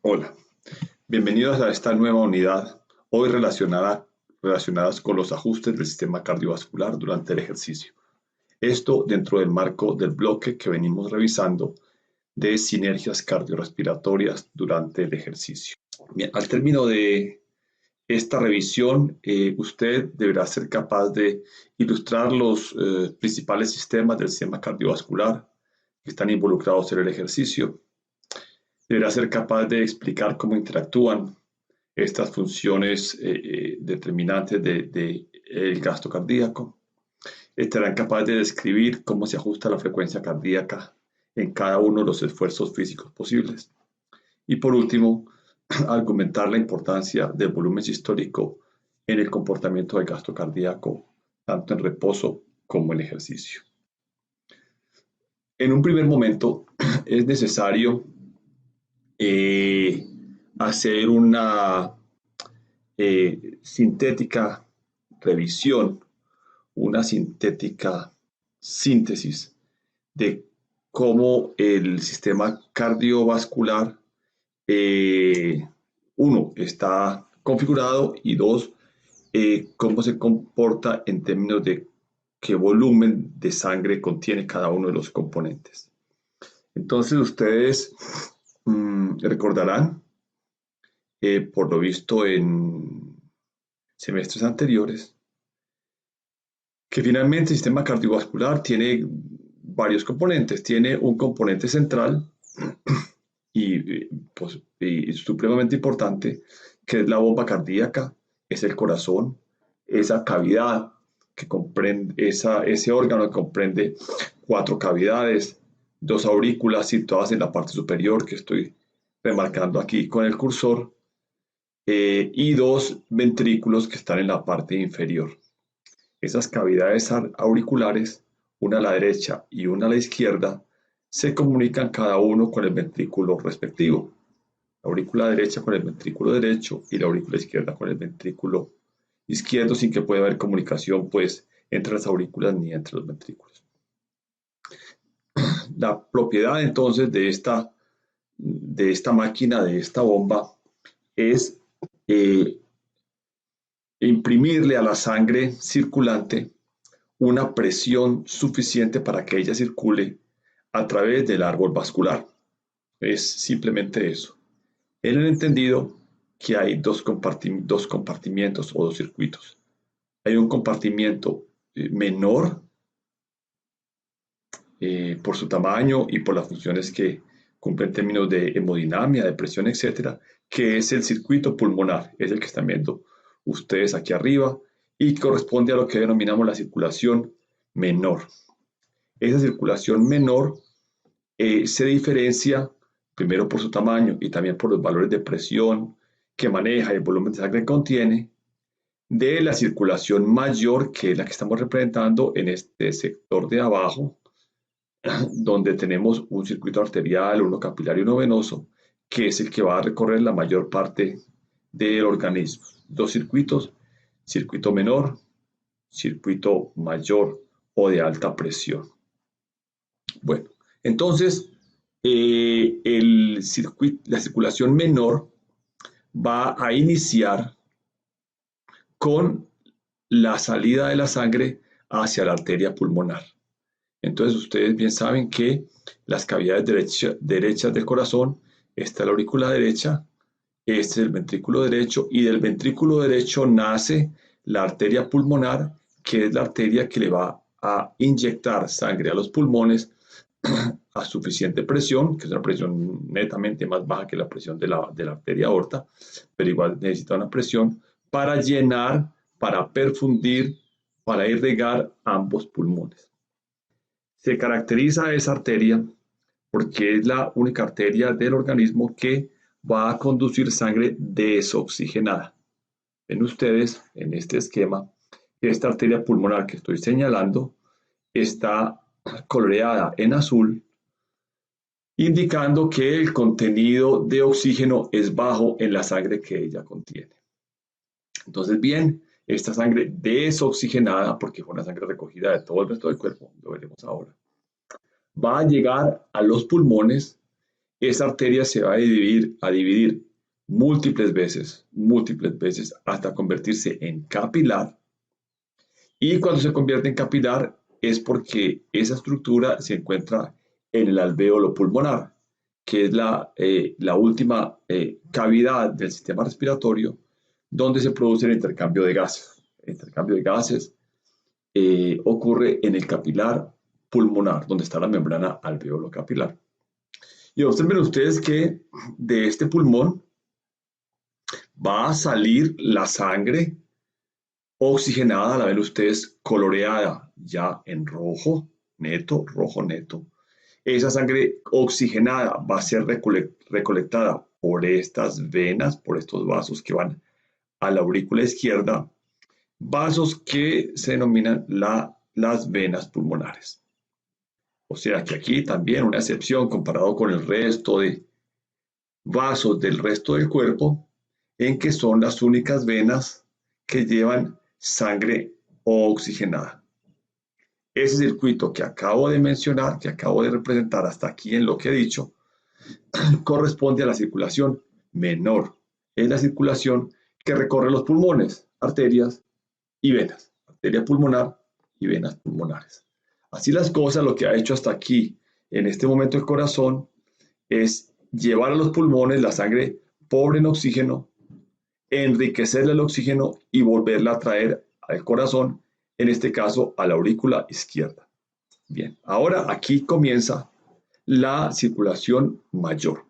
Hola, bienvenidos a esta nueva unidad, hoy relacionadas con los ajustes del sistema cardiovascular durante el ejercicio. Esto dentro del marco del bloque que venimos revisando de sinergias cardiorrespiratorias durante el ejercicio. Bien, al término de esta revisión, usted deberá ser capaz de ilustrar los principales sistemas del sistema cardiovascular que están involucrados en el ejercicio. Deberá ser capaz de explicar cómo interactúan estas funciones determinantes del gasto cardíaco. Estarán capaces de describir cómo se ajusta la frecuencia cardíaca en cada uno de los esfuerzos físicos posibles. Y por último, argumentar la importancia del volumen sistólico en el comportamiento del gasto cardíaco, tanto en reposo como en ejercicio. En un primer momento es necesario eh, hacer una sintética revisión, una sintética síntesis de cómo el sistema cardiovascular, uno, está configurado y dos, cómo se comporta en términos de qué volumen de sangre contiene cada uno de los componentes. Entonces ustedes recordarán, por lo visto en semestres anteriores, que finalmente el sistema cardiovascular tiene varios componentes. Tiene un componente central y supremamente importante, que es la bomba cardíaca, es el corazón, esa cavidad que comprende, ese órgano que comprende 4 cavidades, 2 aurículas situadas en la parte superior, que estoy remarcando aquí con el cursor, y 2 ventrículos que están en la parte inferior. Esas cavidades auriculares, una a la derecha y una a la izquierda, se comunican cada uno con el ventrículo respectivo. La aurícula derecha con el ventrículo derecho y la aurícula izquierda con el ventrículo izquierdo, sin que pueda haber comunicación pues entre las aurículas ni entre los ventrículos. La propiedad entonces de esta máquina, de esta bomba, es imprimirle a la sangre circulante una presión suficiente para que ella circule a través del árbol vascular. Es simplemente eso. En el entendido que hay dos compartimientos o dos circuitos. Hay un compartimiento menor por su tamaño y por las funciones que cumple en términos de hemodinamia, de presión, etcétera, que es el circuito pulmonar, es el que están viendo ustedes aquí arriba y corresponde a lo que denominamos la circulación menor. Esa circulación menor se diferencia primero por su tamaño y también por los valores de presión que maneja y el volumen de sangre que contiene, de la circulación mayor, que es la que estamos representando en este sector de abajo, donde tenemos un circuito arterial, uno capilar y uno venoso, que es el que va a recorrer la mayor parte del organismo. 2 circuitos, circuito menor, circuito mayor o de alta presión. Bueno, entonces la circulación menor va a iniciar con la salida de la sangre hacia la arteria pulmonar. Entonces ustedes bien saben que las cavidades derechas del corazón, esta es la aurícula derecha, este es el ventrículo derecho y del ventrículo derecho nace la arteria pulmonar, que es la arteria que le va a inyectar sangre a los pulmones a suficiente presión, que es una presión netamente más baja que la presión de la arteria aorta, pero igual necesita una presión para llenar, para perfundir, para irrigar ambos pulmones. Se caracteriza esa arteria porque es la única arteria del organismo que va a conducir sangre desoxigenada. Ven ustedes en este esquema que esta arteria pulmonar que estoy señalando está coloreada en azul, indicando que el contenido de oxígeno es bajo en la sangre que ella contiene. Entonces, bien, esta sangre desoxigenada, porque fue una sangre recogida de todo el resto del cuerpo, lo veremos ahora, va a llegar a los pulmones esa arteria se va a dividir múltiples veces, hasta convertirse en capilar. Y cuando se convierte en capilar es porque esa estructura se encuentra en el alvéolo pulmonar, que es la última cavidad del sistema respiratorio donde se produce el intercambio de gases. El intercambio de gases ocurre en el capilar pulmonar, donde está la membrana alveolo capilar. Y observen ustedes que de este pulmón va a salir la sangre oxigenada, la ven ustedes coloreada ya en rojo neto. Esa sangre oxigenada va a ser recolectada por estas venas, por estos vasos que van a la aurícula izquierda, vasos que se denominan las venas pulmonares. O sea que aquí también una excepción comparado con el resto de vasos del resto del cuerpo, en que son las únicas venas que llevan sangre oxigenada. Ese circuito que acabo de mencionar, que acabo de representar hasta aquí en lo que he dicho, corresponde a la circulación menor. Es la circulación que recorre los pulmones, arterias y venas. Arteria pulmonar y venas pulmonares. Así las cosas, lo que ha hecho hasta aquí, en este momento el corazón, es llevar a los pulmones la sangre pobre en oxígeno, enriquecerle el oxígeno y volverla a traer al corazón, en este caso a la aurícula izquierda. Bien, ahora aquí comienza la circulación mayor.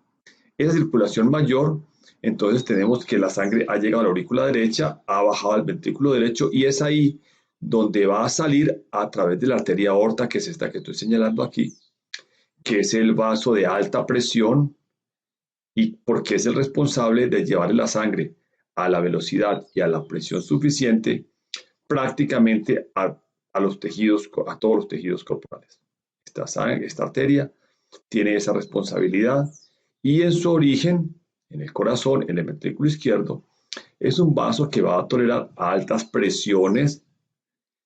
Esa circulación mayor, entonces tenemos que la sangre ha llegado a la aurícula derecha, ha bajado al ventrículo derecho y es ahí donde va a salir a través de la arteria aorta, que es esta que estoy señalando aquí, que es el vaso de alta presión y porque es el responsable de llevarle la sangre a la velocidad y a la presión suficiente prácticamente a los tejidos, a todos los tejidos corporales. Esta arteria tiene esa responsabilidad y en su origen, en el corazón, en el ventrículo izquierdo, es un vaso que va a tolerar altas presiones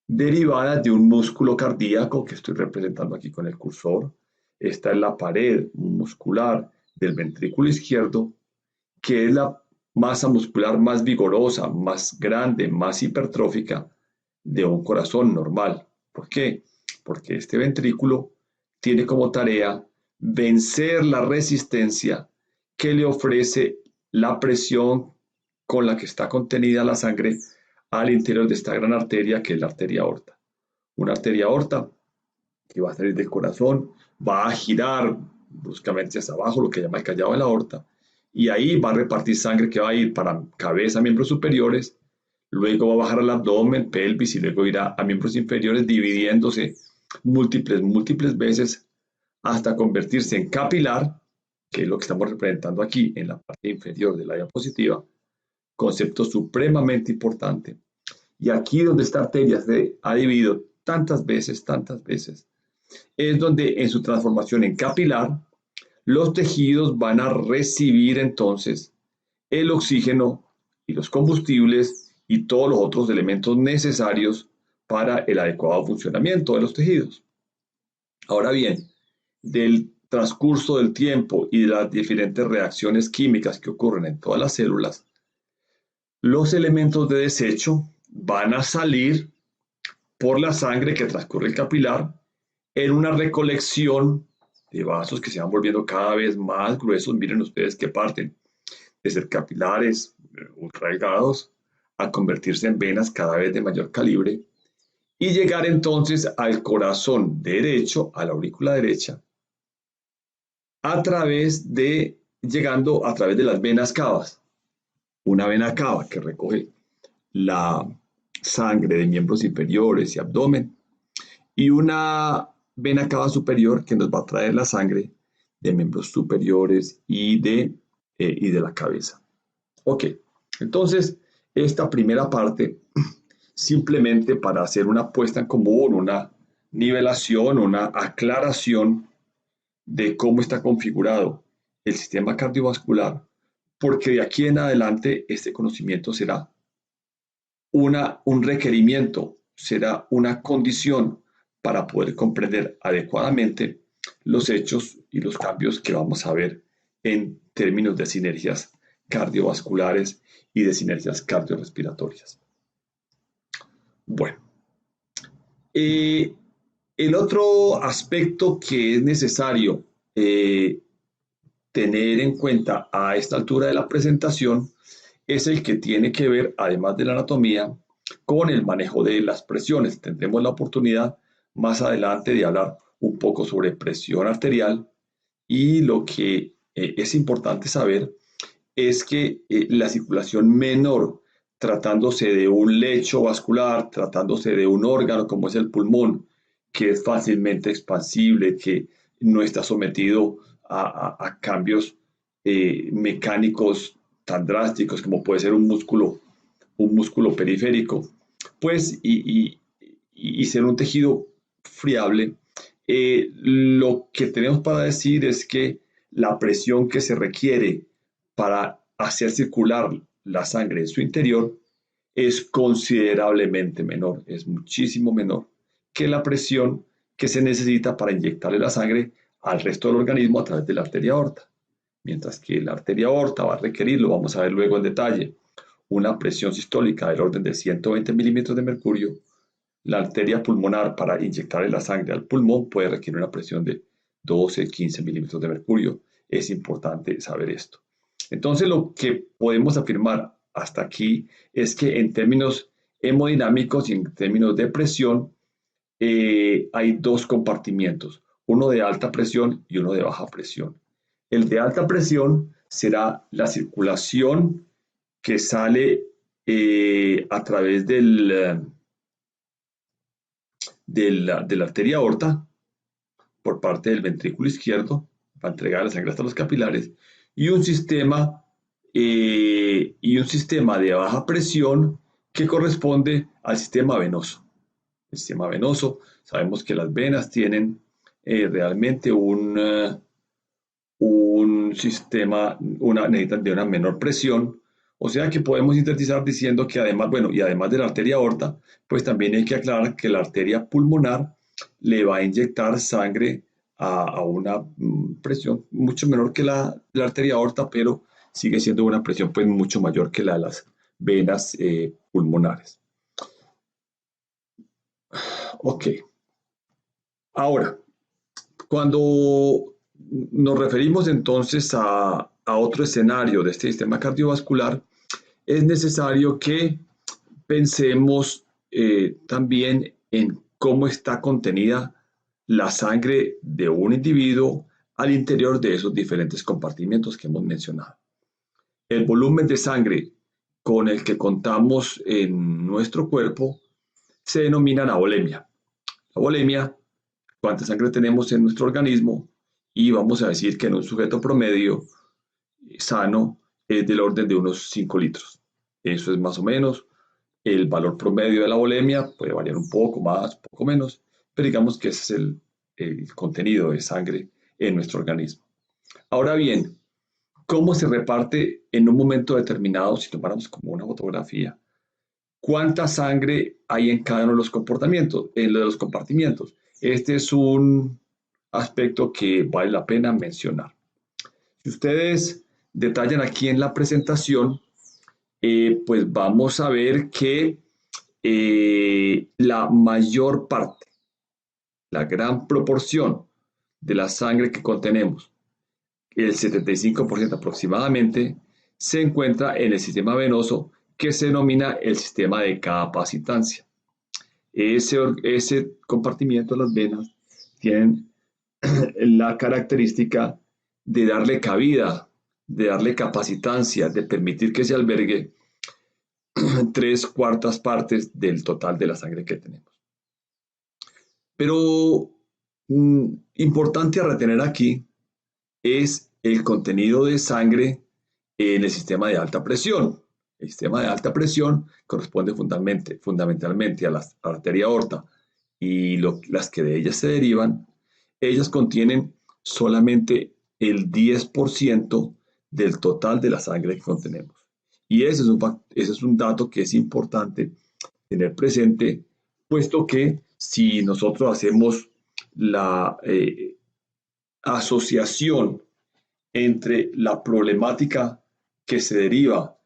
derivadas de un músculo cardíaco que estoy representando aquí con el cursor. Esta es la pared muscular del ventrículo izquierdo, que es la masa muscular más vigorosa, más grande, más hipertrófica de un corazón normal. ¿Por qué? Porque este ventrículo tiene como tarea vencer la resistencia que le ofrece la presión con la que está contenida la sangre al interior de esta gran arteria que es la arteria aorta. Una arteria aorta que va a salir del corazón, va a girar bruscamente hacia abajo, lo que llama el callado de la aorta, y ahí va a repartir sangre que va a ir para cabeza, miembros superiores, luego va a bajar al abdomen, pelvis y luego irá a miembros inferiores dividiéndose múltiples veces hasta convertirse en capilar, que es lo que estamos representando aquí en la parte inferior de la diapositiva, concepto supremamente importante. Y aquí donde esta arteria se ha dividido tantas veces, es donde en su transformación en capilar, los tejidos van a recibir entonces el oxígeno y los combustibles y todos los otros elementos necesarios para el adecuado funcionamiento de los tejidos. Ahora bien, del transcurso del tiempo y de las diferentes reacciones químicas que ocurren en todas las células, los elementos de desecho van a salir por la sangre que transcurre el capilar en una recolección de vasos que se van volviendo cada vez más gruesos. Miren ustedes que parten de ser capilares ultra delgados a convertirse en venas cada vez de mayor calibre y llegar entonces al corazón derecho, a la aurícula derecha, llegando a través de las venas cavas. Una vena cava que recoge la sangre de miembros inferiores y abdomen, y una vena cava superior que nos va a traer la sangre de miembros superiores y de la cabeza. Ok, entonces esta primera parte, simplemente para hacer una puesta en común, una nivelación, una aclaración de cómo está configurado el sistema cardiovascular, porque de aquí en adelante este conocimiento será un requerimiento, será una condición para poder comprender adecuadamente los hechos y los cambios que vamos a ver en términos de sinergias cardiovasculares y de sinergias cardiorrespiratorias. Bueno, el otro aspecto que es necesario tener en cuenta a esta altura de la presentación es el que tiene que ver, además de la anatomía, con el manejo de las presiones. Tendremos la oportunidad más adelante de hablar un poco sobre presión arterial, y lo que es importante saber es que la circulación menor, tratándose de un lecho vascular, tratándose de un órgano como es el pulmón, que es fácilmente expansible, que no está sometido a cambios mecánicos tan drásticos como puede ser un músculo periférico, pues y ser un tejido friable, lo que tenemos para decir es que la presión que se requiere para hacer circular la sangre en su interior es considerablemente menor, es muchísimo menor que la presión que se necesita para inyectarle la sangre al resto del organismo a través de la arteria aorta. Mientras que la arteria aorta va a requerir, lo vamos a ver luego en detalle, una presión sistólica del orden de 120 milímetros de mercurio. La arteria pulmonar, para inyectarle la sangre al pulmón, puede requerir una presión de 12-15 milímetros de mercurio. Es importante saber esto. Entonces, lo que podemos afirmar hasta aquí es que en términos hemodinámicos y en términos de presión, hay dos compartimientos, uno de alta presión y uno de baja presión. El de alta presión será la circulación que sale a través de la arteria aorta por parte del ventrículo izquierdo para entregar la sangre hasta los capilares, y un sistema de baja presión que corresponde al sistema venoso. El sistema venoso, sabemos que las venas tienen realmente un sistema, necesitan de una menor presión, o sea que podemos sintetizar diciendo que además, bueno, y además de la arteria aorta, pues también hay que aclarar que la arteria pulmonar le va a inyectar sangre a una presión mucho menor que la arteria aorta, pero sigue siendo una presión pues mucho mayor que la de las venas pulmonares. Ok. Ahora, cuando nos referimos entonces a otro escenario de este sistema cardiovascular, es necesario que pensemos también en cómo está contenida la sangre de un individuo al interior de esos diferentes compartimentos que hemos mencionado. El volumen de sangre con el que contamos en nuestro cuerpo se denomina la volemia. La volemia, cuánta sangre tenemos en nuestro organismo, y vamos a decir que en un sujeto promedio sano es del orden de unos 5 litros. Eso es más o menos el valor promedio de la volemia, puede variar un poco más, poco menos, pero digamos que ese es el contenido de sangre en nuestro organismo. Ahora bien, ¿cómo se reparte en un momento determinado, si tomáramos como una fotografía, cuánta sangre hay en cada uno de los compartimientos? Este es un aspecto que vale la pena mencionar. Si ustedes detallan aquí en la presentación, pues vamos a ver que la mayor parte, la gran proporción de la sangre que contenemos, el 75% aproximadamente, se encuentra en el sistema venoso, que se denomina el sistema de capacitancia. Ese compartimiento, las venas, tienen la característica de darle cabida, de darle capacitancia, de permitir que se albergue 3/4 partes del total de la sangre que tenemos. Pero importante a retener aquí es el contenido de sangre en el sistema de alta presión. El sistema de alta presión corresponde fundamentalmente a la arteria aorta y las que de ellas se derivan. Ellas contienen solamente el 10% del total de la sangre que contenemos. Y ese es un dato que es importante tener presente, puesto que si nosotros hacemos la asociación entre la problemática que se deriva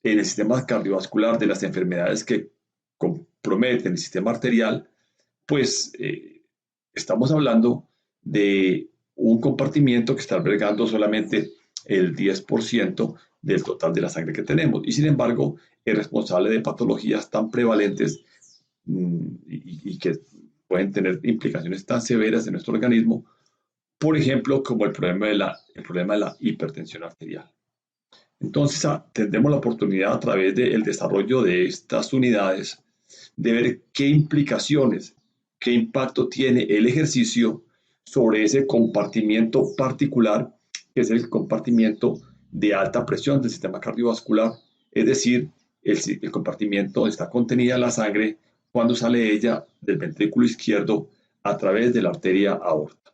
en el sistema cardiovascular de las enfermedades que comprometen el sistema arterial, pues estamos hablando de un compartimiento que está albergando solamente el 10% del total de la sangre que tenemos y sin embargo es responsable de patologías tan prevalentes y que pueden tener implicaciones tan severas en nuestro organismo, por ejemplo, como el problema de la hipertensión arterial. Entonces, tendremos la oportunidad a través del desarrollo de estas unidades de ver qué implicaciones, qué impacto tiene el ejercicio sobre ese compartimiento particular, que es el compartimiento de alta presión del sistema cardiovascular, es decir, el compartimiento donde está contenida la sangre cuando sale ella del ventrículo izquierdo a través de la arteria aorta.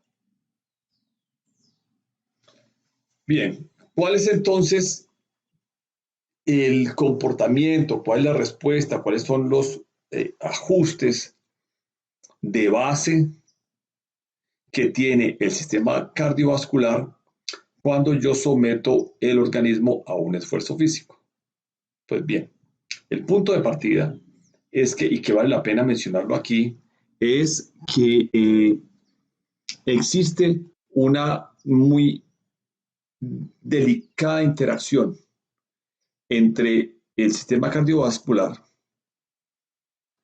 Bien, ¿cuál es entonces el comportamiento? ¿Cuál es la respuesta? ¿Cuáles son los ajustes de base que tiene el sistema cardiovascular cuando yo someto el organismo a un esfuerzo físico? Pues bien, el punto de partida es que, y que vale la pena mencionarlo aquí, es que existe una muy delicada interacción entre el sistema cardiovascular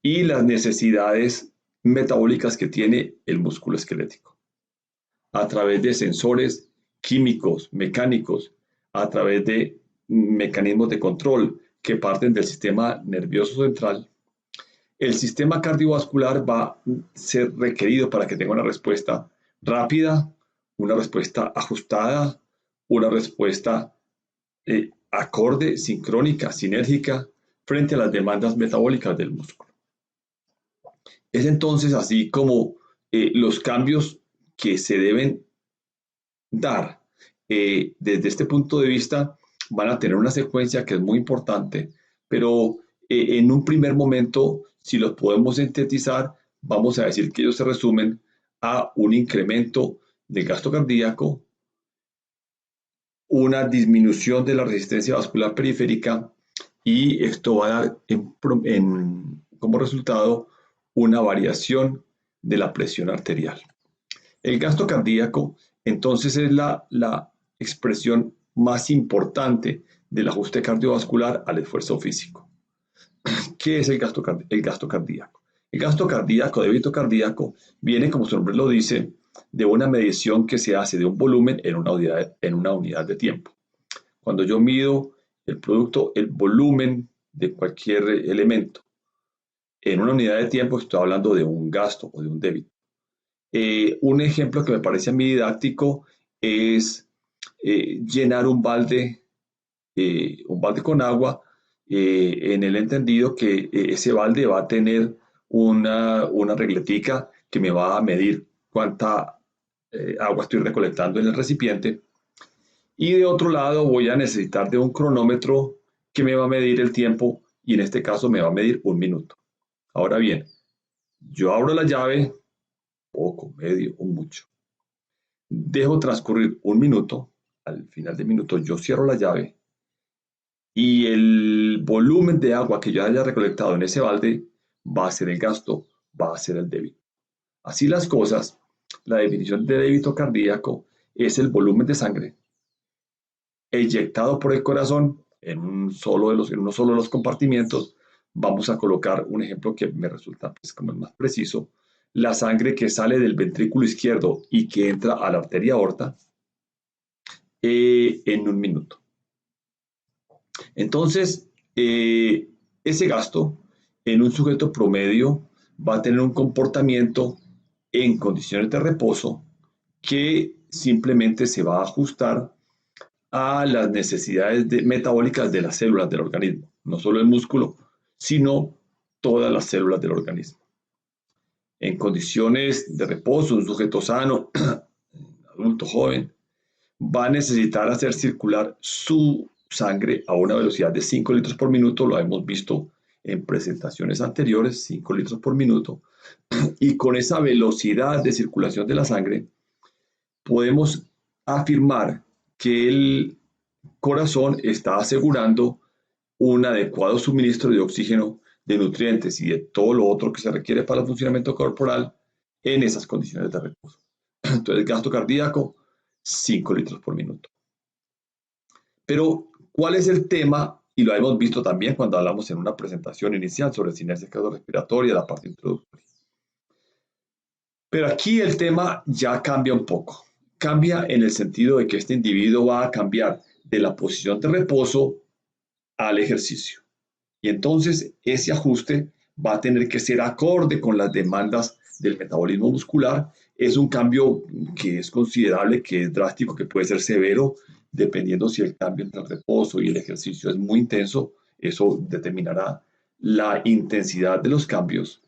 y las necesidades metabólicas que tiene el músculo esquelético. A través de sensores químicos, mecánicos, a través de mecanismos de control que parten del sistema nervioso central, el sistema cardiovascular va a ser requerido para que tenga una respuesta rápida, una respuesta ajustada, una respuesta acorde, sincrónica, sinérgica, frente a las demandas metabólicas del músculo. Es entonces así como los cambios que se deben dar desde este punto de vista van a tener una secuencia que es muy importante, pero en un primer momento, si los podemos sintetizar, vamos a decir que ellos se resumen a un incremento del gasto cardíaco, una disminución de la resistencia vascular periférica y esto va a dar como resultado una variación de la presión arterial. El gasto cardíaco entonces es la expresión más importante del ajuste cardiovascular al esfuerzo físico. ¿Qué es el gasto cardíaco? El gasto cardíaco, débito cardíaco, viene, como su nombre lo dice, de una medición que se hace de un volumen en una unidad de tiempo. Cuando yo mido el volumen de cualquier elemento en una unidad de tiempo, estoy hablando de un gasto o de un débito. Un ejemplo que me parece a mí didáctico es llenar un balde con agua, en el entendido que ese balde va a tener una regletica que me va a medir cuánta agua estoy recolectando en el recipiente. Y de otro lado voy a necesitar de un cronómetro que me va a medir el tiempo y en este caso me va a medir 1 minuto. Ahora bien, yo abro la llave, poco, medio o mucho. Dejo transcurrir 1 minuto, al final del minuto yo cierro la llave y el volumen de agua que yo haya recolectado en ese balde va a ser el gasto, va a ser el débito. Así las cosas, la definición de débito cardíaco es el volumen de sangre eyectado por el corazón en uno solo de los compartimientos. Vamos a colocar un ejemplo que me resulta pues, como el más preciso. La sangre que sale del ventrículo izquierdo y que entra a la arteria aorta en 1 minuto. Entonces, ese gasto en un sujeto promedio va a tener un comportamiento en condiciones de reposo que simplemente se va a ajustar a las necesidades metabólicas de las células del organismo, no solo el músculo, sino todas las células del organismo. En condiciones de reposo, un sujeto sano, adulto joven, va a necesitar hacer circular su sangre a una velocidad de 5 litros por minuto, lo hemos visto en presentaciones anteriores, 5 litros por minuto, y con esa velocidad de circulación de la sangre podemos afirmar que el corazón está asegurando un adecuado suministro de oxígeno, de nutrientes y de todo lo otro que se requiere para el funcionamiento corporal en esas condiciones de reposo. Entonces, gasto cardíaco, 5 litros por minuto. Pero, ¿cuál es el tema? Y lo hemos visto también cuando hablamos en una presentación inicial sobre sinergia cardiorrespiratoria, la parte introductoria. Pero aquí el tema ya cambia un poco. Cambia en el sentido de que este individuo va a cambiar de la posición de reposo al ejercicio. Y entonces ese ajuste va a tener que ser acorde con las demandas del metabolismo muscular. Es un cambio que es considerable, que es drástico, que puede ser severo, dependiendo si el cambio entre el reposo y el ejercicio es muy intenso. Eso determinará la intensidad de los cambios.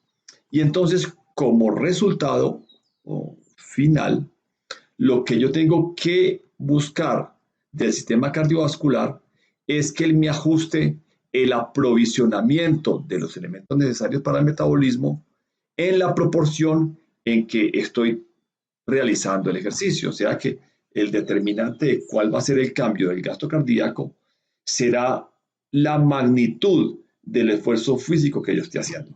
Y entonces, como resultado final, lo que yo tengo que buscar del sistema cardiovascular es que él me ajuste el aprovisionamiento de los elementos necesarios para el metabolismo en la proporción en que estoy realizando el ejercicio. O sea que el determinante de cuál va a ser el cambio del gasto cardíaco será la magnitud del esfuerzo físico que yo esté haciendo.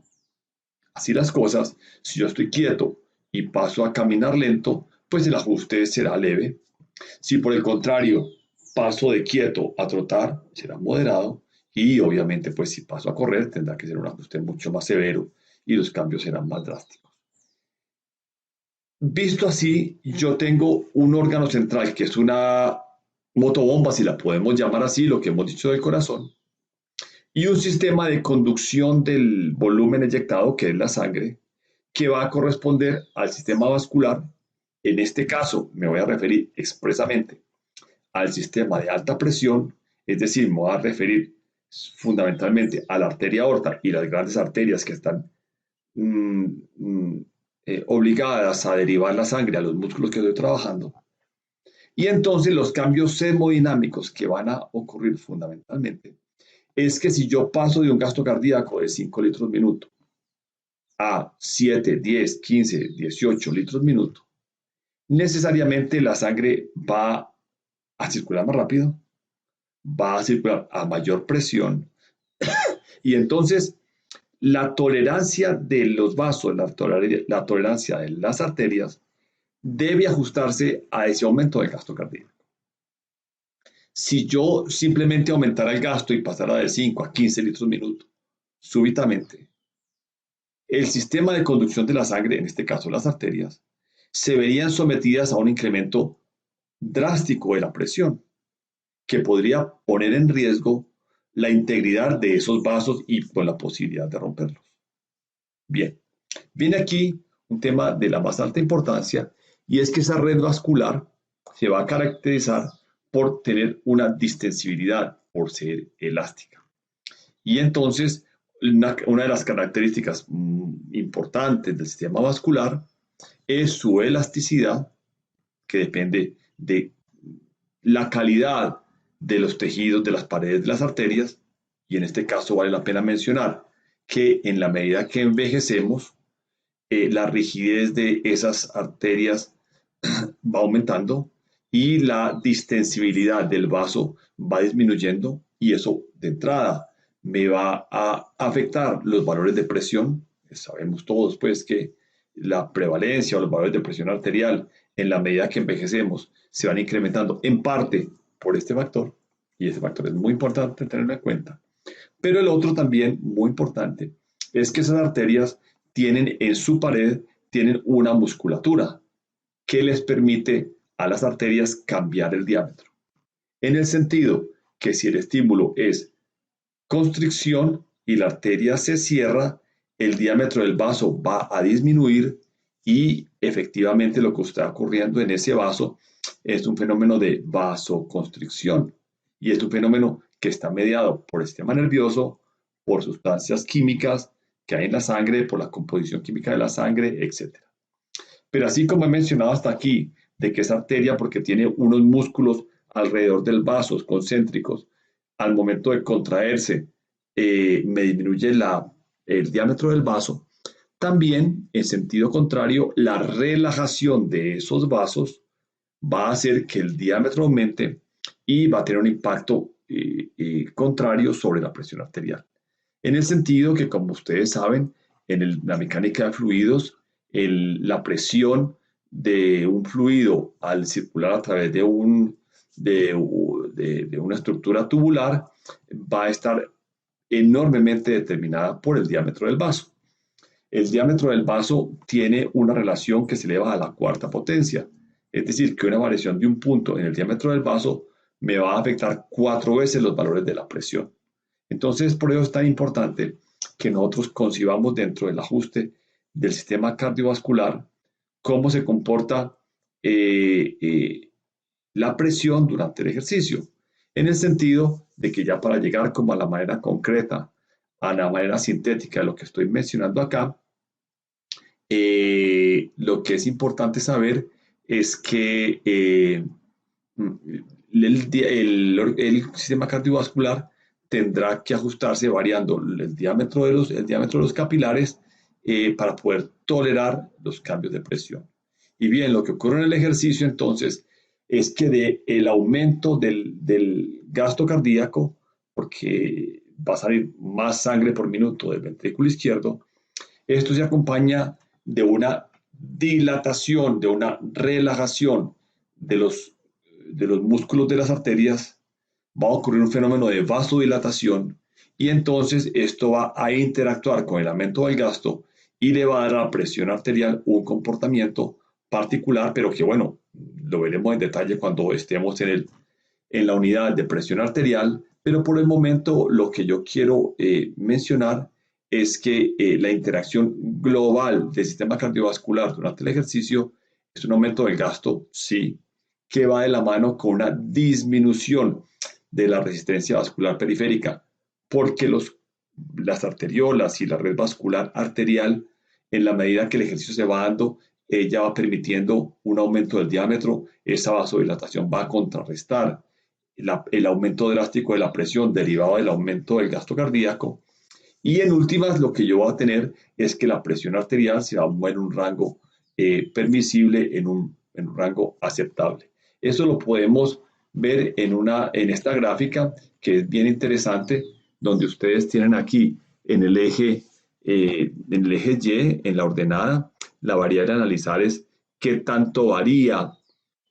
Así las cosas, si yo estoy quieto y paso a caminar lento, pues el ajuste será leve. Si por el contrario paso de quieto a trotar, será moderado. Y obviamente, pues si paso a correr, tendrá que ser un ajuste mucho más severo y los cambios serán más drásticos. Visto así, yo tengo un órgano central que es una motobomba, si la podemos llamar así, lo que hemos dicho del corazón, y un sistema de conducción del volumen eyectado, que es la sangre, que va a corresponder al sistema vascular. En este caso, me voy a referir expresamente al sistema de alta presión, es decir, me voy a referir fundamentalmente a la arteria aorta y las grandes arterias que están obligadas a derivar la sangre a los músculos que estoy trabajando. Y entonces los cambios hemodinámicos que van a ocurrir fundamentalmente es que si yo paso de un gasto cardíaco de 5 litros minuto a 7, 10, 15, 18 litros minuto, necesariamente la sangre va a circular más rápido, va a circular a mayor presión y entonces la tolerancia de los vasos, la tolerancia de las arterias debe ajustarse a ese aumento del gasto cardíaco. Si yo simplemente aumentara el gasto y pasara de 5 a 15 litros minuto, súbitamente, el sistema de conducción de la sangre, en este caso las arterias, se verían sometidas a un incremento drástico de la presión, que podría poner en riesgo la integridad de esos vasos y con la posibilidad de romperlos. Bien, viene aquí un tema de la más alta importancia y es que esa red vascular se va a caracterizar por tener una distensibilidad, por ser elástica. Y entonces, una de las características importantes del sistema vascular es su elasticidad, que depende de la calidad de los tejidos de las paredes de las arterias, y en este caso vale la pena mencionar que en la medida que envejecemos, la rigidez de esas arterias va aumentando y la distensibilidad del vaso va disminuyendo y eso de entrada me va a afectar los valores de presión. Sabemos todos pues que la prevalencia o los valores de presión arterial en la medida que envejecemos se van incrementando en parte por este factor y este factor es muy importante tenerlo en cuenta. Pero el otro también muy importante es que esas arterias tienen en su pared tienen una musculatura que les permite a las arterias cambiar el diámetro. En el sentido que si el estímulo es constricción y la arteria se cierra, el diámetro del vaso va a disminuir y efectivamente lo que está ocurriendo en ese vaso es un fenómeno de vasoconstricción y es un fenómeno que está mediado por el sistema nervioso, por sustancias químicas que hay en la sangre, por la composición química de la sangre, etc. Pero así como he mencionado hasta aquí, de que esa arteria, porque tiene unos músculos alrededor del vaso concéntricos, al momento de contraerse, me disminuye el diámetro del vaso, también, en sentido contrario, la relajación de esos vasos va a hacer que el diámetro aumente y va a tener un impacto contrario sobre la presión arterial. En el sentido que, como ustedes saben, en la mecánica de fluidos, la presión de un fluido al circular a través de una estructura tubular va a estar enormemente determinada por el diámetro del vaso. El diámetro del vaso tiene una relación que se eleva a la cuarta potencia, es decir, que una variación de un punto en el diámetro del vaso me va a afectar 4 veces los valores de la presión. Entonces, por eso es tan importante que nosotros concibamos dentro del ajuste del sistema cardiovascular cómo se comporta eh, eh, la presión durante el ejercicio, en el sentido de que ya para llegar como a la manera concreta, a la manera sintética de lo que estoy mencionando acá, lo que es importante saber es que el sistema cardiovascular tendrá que ajustarse variando el diámetro de los capilares para poder tolerar los cambios de presión. Y bien, lo que ocurre en el ejercicio entonces es que el aumento del gasto cardíaco, porque va a salir más sangre por minuto del ventrículo izquierdo, esto se acompaña de una dilatación, de una relajación de los músculos de las arterias, va a ocurrir un fenómeno de vasodilatación y entonces esto va a interactuar con el aumento del gasto y le va a dar a la presión arterial un comportamiento particular, pero que bueno, lo veremos en detalle cuando estemos en la unidad de presión arterial, pero por el momento lo que yo quiero mencionar es que la interacción global del sistema cardiovascular durante el ejercicio es un aumento del gasto, sí, que va de la mano con una disminución de la resistencia vascular periférica, porque las arteriolas y la red vascular arterial, en la medida que el ejercicio se va dando, ella va permitiendo un aumento del diámetro, esa vasodilatación va a contrarrestar el aumento drástico de la presión derivado del aumento del gasto cardíaco. Y en últimas, lo que yo voy a tener es que la presión arterial se va a mover en un rango permisible, en un rango aceptable. Eso lo podemos ver en esta gráfica que es bien interesante, donde ustedes tienen aquí en el eje Y, en la ordenada, la variable a analizar es qué tanto varía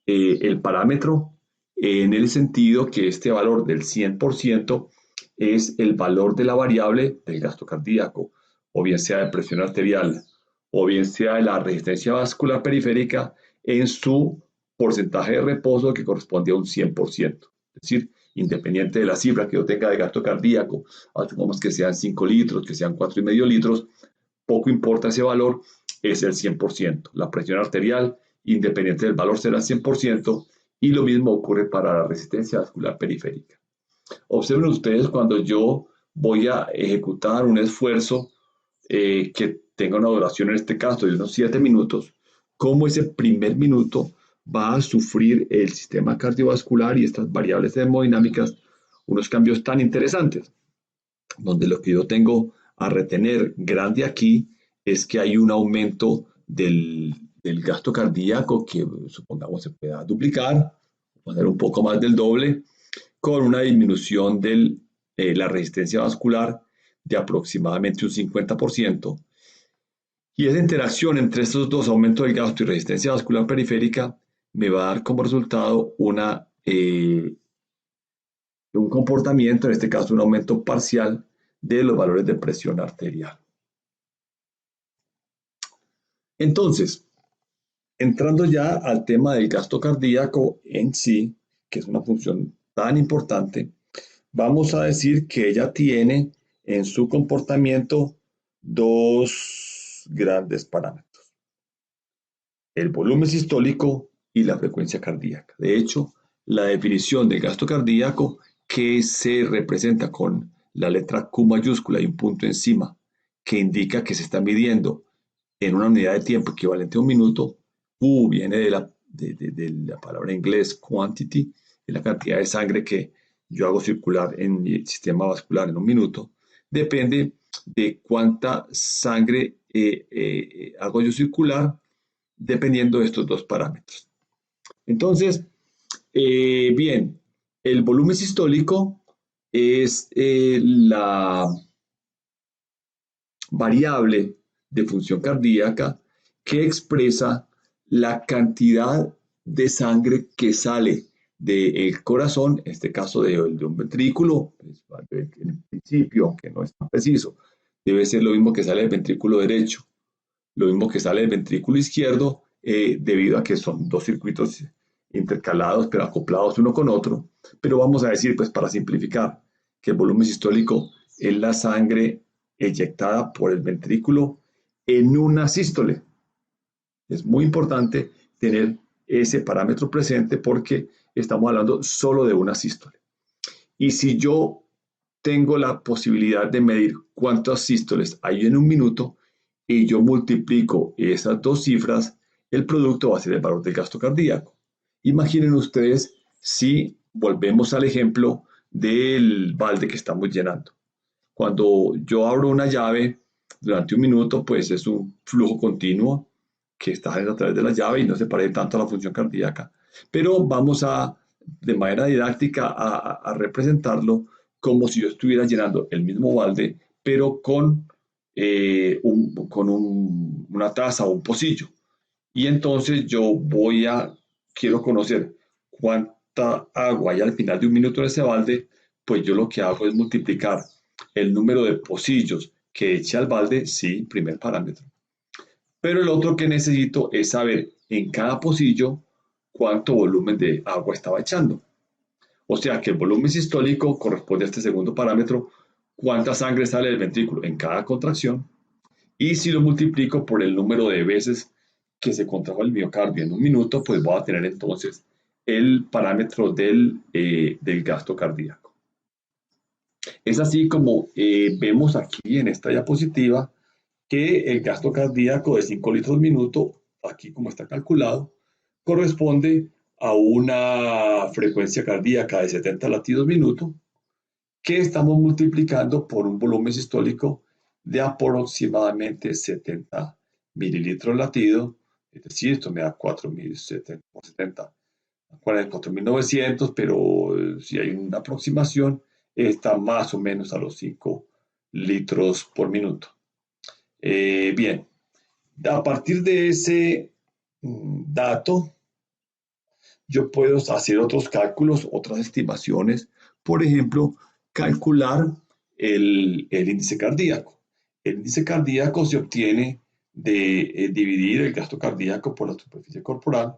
el parámetro en el sentido que este valor del 100% es el valor de la variable del gasto cardíaco, o bien sea de presión arterial, o bien sea de la resistencia vascular periférica en su porcentaje de reposo que corresponde a un 100%. Es decir, independiente de la cifra que yo tenga de gasto cardíaco, asumamos que sean 5 litros, que sean 4,5 litros, poco importa ese valor, es el 100%. La presión arterial, independiente del valor, será 100%, y lo mismo ocurre para la resistencia vascular periférica. Observen ustedes cuando yo voy a ejecutar un esfuerzo que tenga una duración, en este caso, de unos 7 minutos, cómo ese primer minuto va a sufrir el sistema cardiovascular y estas variables termodinámicas unos cambios tan interesantes, donde lo que yo tengo a retener grande aquí es que hay un aumento del gasto cardíaco que supongamos se pueda duplicar, poner un poco más del doble, con una disminución de la resistencia vascular de aproximadamente un 50%. Y esa interacción entre estos dos, aumento del gasto y resistencia vascular periférica, me va a dar como resultado un comportamiento, en este caso un aumento parcial de los valores de presión arterial. Entonces, entrando ya al tema del gasto cardíaco en sí, que es una función tan importante, vamos a decir que ella tiene en su comportamiento dos grandes parámetros: el volumen sistólico y la frecuencia cardíaca. De hecho, la definición del gasto cardíaco, que se representa con la letra Q mayúscula y un punto encima, que indica que se está midiendo en una unidad de tiempo equivalente a un minuto. Q viene de la palabra en inglés quantity, es la cantidad de sangre que yo hago circular en mi sistema vascular en un minuto. Depende de cuánta sangre hago yo circular, dependiendo de estos dos parámetros. Entonces, bien, el volumen sistólico es la variable de función cardíaca que expresa la cantidad de sangre que sale del corazón, en este caso de un ventrículo, pues, en principio, aunque no es tan preciso, debe ser lo mismo que sale del ventrículo derecho, lo mismo que sale del ventrículo izquierdo, debido a que son dos circuitos intercalados, pero acoplados uno con otro. Pero vamos a decir, pues para simplificar, que el volumen sistólico es la sangre eyectada por el ventrículo en una sístole. Es muy importante tener ese parámetro presente porque estamos hablando solo de una sístole. Y si yo tengo la posibilidad de medir cuántas sístoles hay en un minuto y yo multiplico esas dos cifras, el producto va a ser el valor del gasto cardíaco. Imaginen ustedes si volvemos al ejemplo del balde que estamos llenando. Cuando yo abro una llave durante un minuto, pues es un flujo continuo que está a través de la llave y no se parece tanto a la función cardíaca. Pero vamos a, de manera didáctica, a representarlo como si yo estuviera llenando el mismo balde, pero con, una taza o un pocillo. Y entonces quiero conocer cuánta agua hay al final de un minuto en ese balde, pues yo lo que hago es multiplicar el número de pocillos que eche al balde, sí, primer parámetro. Pero el otro que necesito es saber en cada pocillo cuánto volumen de agua estaba echando. O sea que el volumen sistólico corresponde a este segundo parámetro, cuánta sangre sale del ventrículo en cada contracción. Y si lo multiplico por el número de veces que se contrajo el miocardio en un minuto, pues voy a tener entonces el parámetro del gasto cardíaco. Es así como vemos aquí en esta diapositiva que el gasto cardíaco de 5 litros minuto, aquí como está calculado, corresponde a una frecuencia cardíaca de 70 latidos minuto, que estamos multiplicando por un volumen sistólico de aproximadamente 70 mililitros latido, es decir, esto me da 4.070, 4.900, pero si hay una aproximación, está más o menos a los 5 litros por minuto. Bien, a partir de ese dato, yo puedo hacer otros cálculos, otras estimaciones, por ejemplo, calcular el índice cardíaco. El índice cardíaco se obtiene de dividir el gasto cardíaco por la superficie corporal,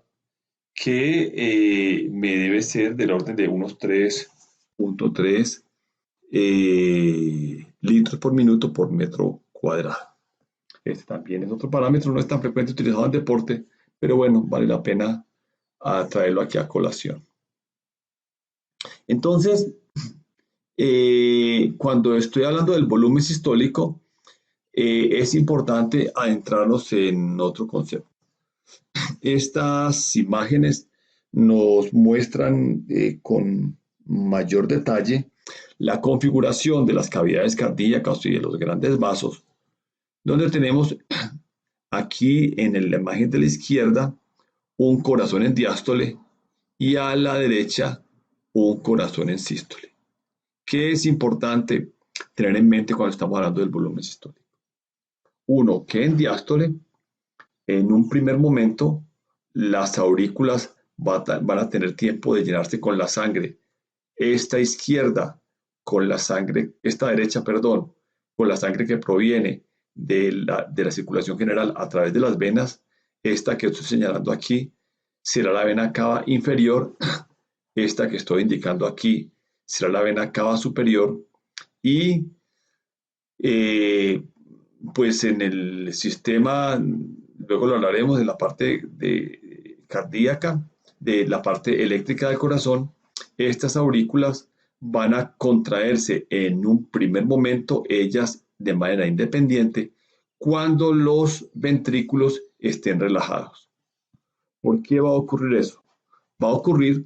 que me debe ser del orden de unos 3.3 litros por minuto por metro cuadrado. Este también es otro parámetro, no es tan frecuente utilizado en deporte, pero bueno, vale la pena traerlo aquí a colación. Entonces, cuando estoy hablando del volumen sistólico, es importante adentrarnos en otro concepto. Estas imágenes nos muestran con mayor detalle la configuración de las cavidades cardíacas y de los grandes vasos, donde tenemos aquí en la imagen de la izquierda un corazón en diástole y a la derecha un corazón en sístole. ¿Qué es importante tener en mente cuando estamos hablando del volumen sistólico? Uno, que en diástole, en un primer momento, las aurículas van a tener tiempo de llenarse con la sangre. Esta izquierda con la sangre, esta derecha, perdón, con la sangre que proviene de la circulación general a través de las venas. Esta que estoy señalando aquí será la vena cava inferior. Esta que estoy indicando aquí será la vena cava superior. Y pues en el sistema, luego lo hablaremos de la parte cardíaca, de la parte eléctrica del corazón, estas aurículas van a contraerse en un primer momento, ellas de manera independiente, cuando los ventrículos estén relajados. ¿Por qué va a ocurrir eso? Va a ocurrir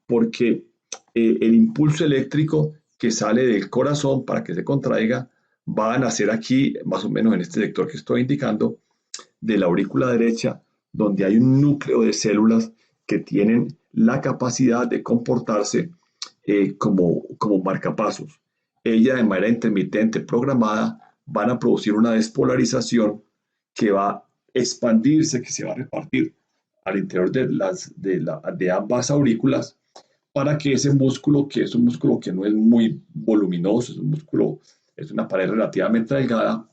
porque el impulso eléctrico que sale del corazón para que se contraiga va a nacer aquí, más o menos en este sector que estoy indicando, de la aurícula derecha, donde hay un núcleo de células que tienen la capacidad de comportarse como marcapasos. Ellas de manera intermitente programada van a producir una despolarización que va a expandirse, que se va a repartir al interior de ambas aurículas para que ese músculo, que es un músculo que no es muy voluminoso, es un músculo, es una pared relativamente delgada,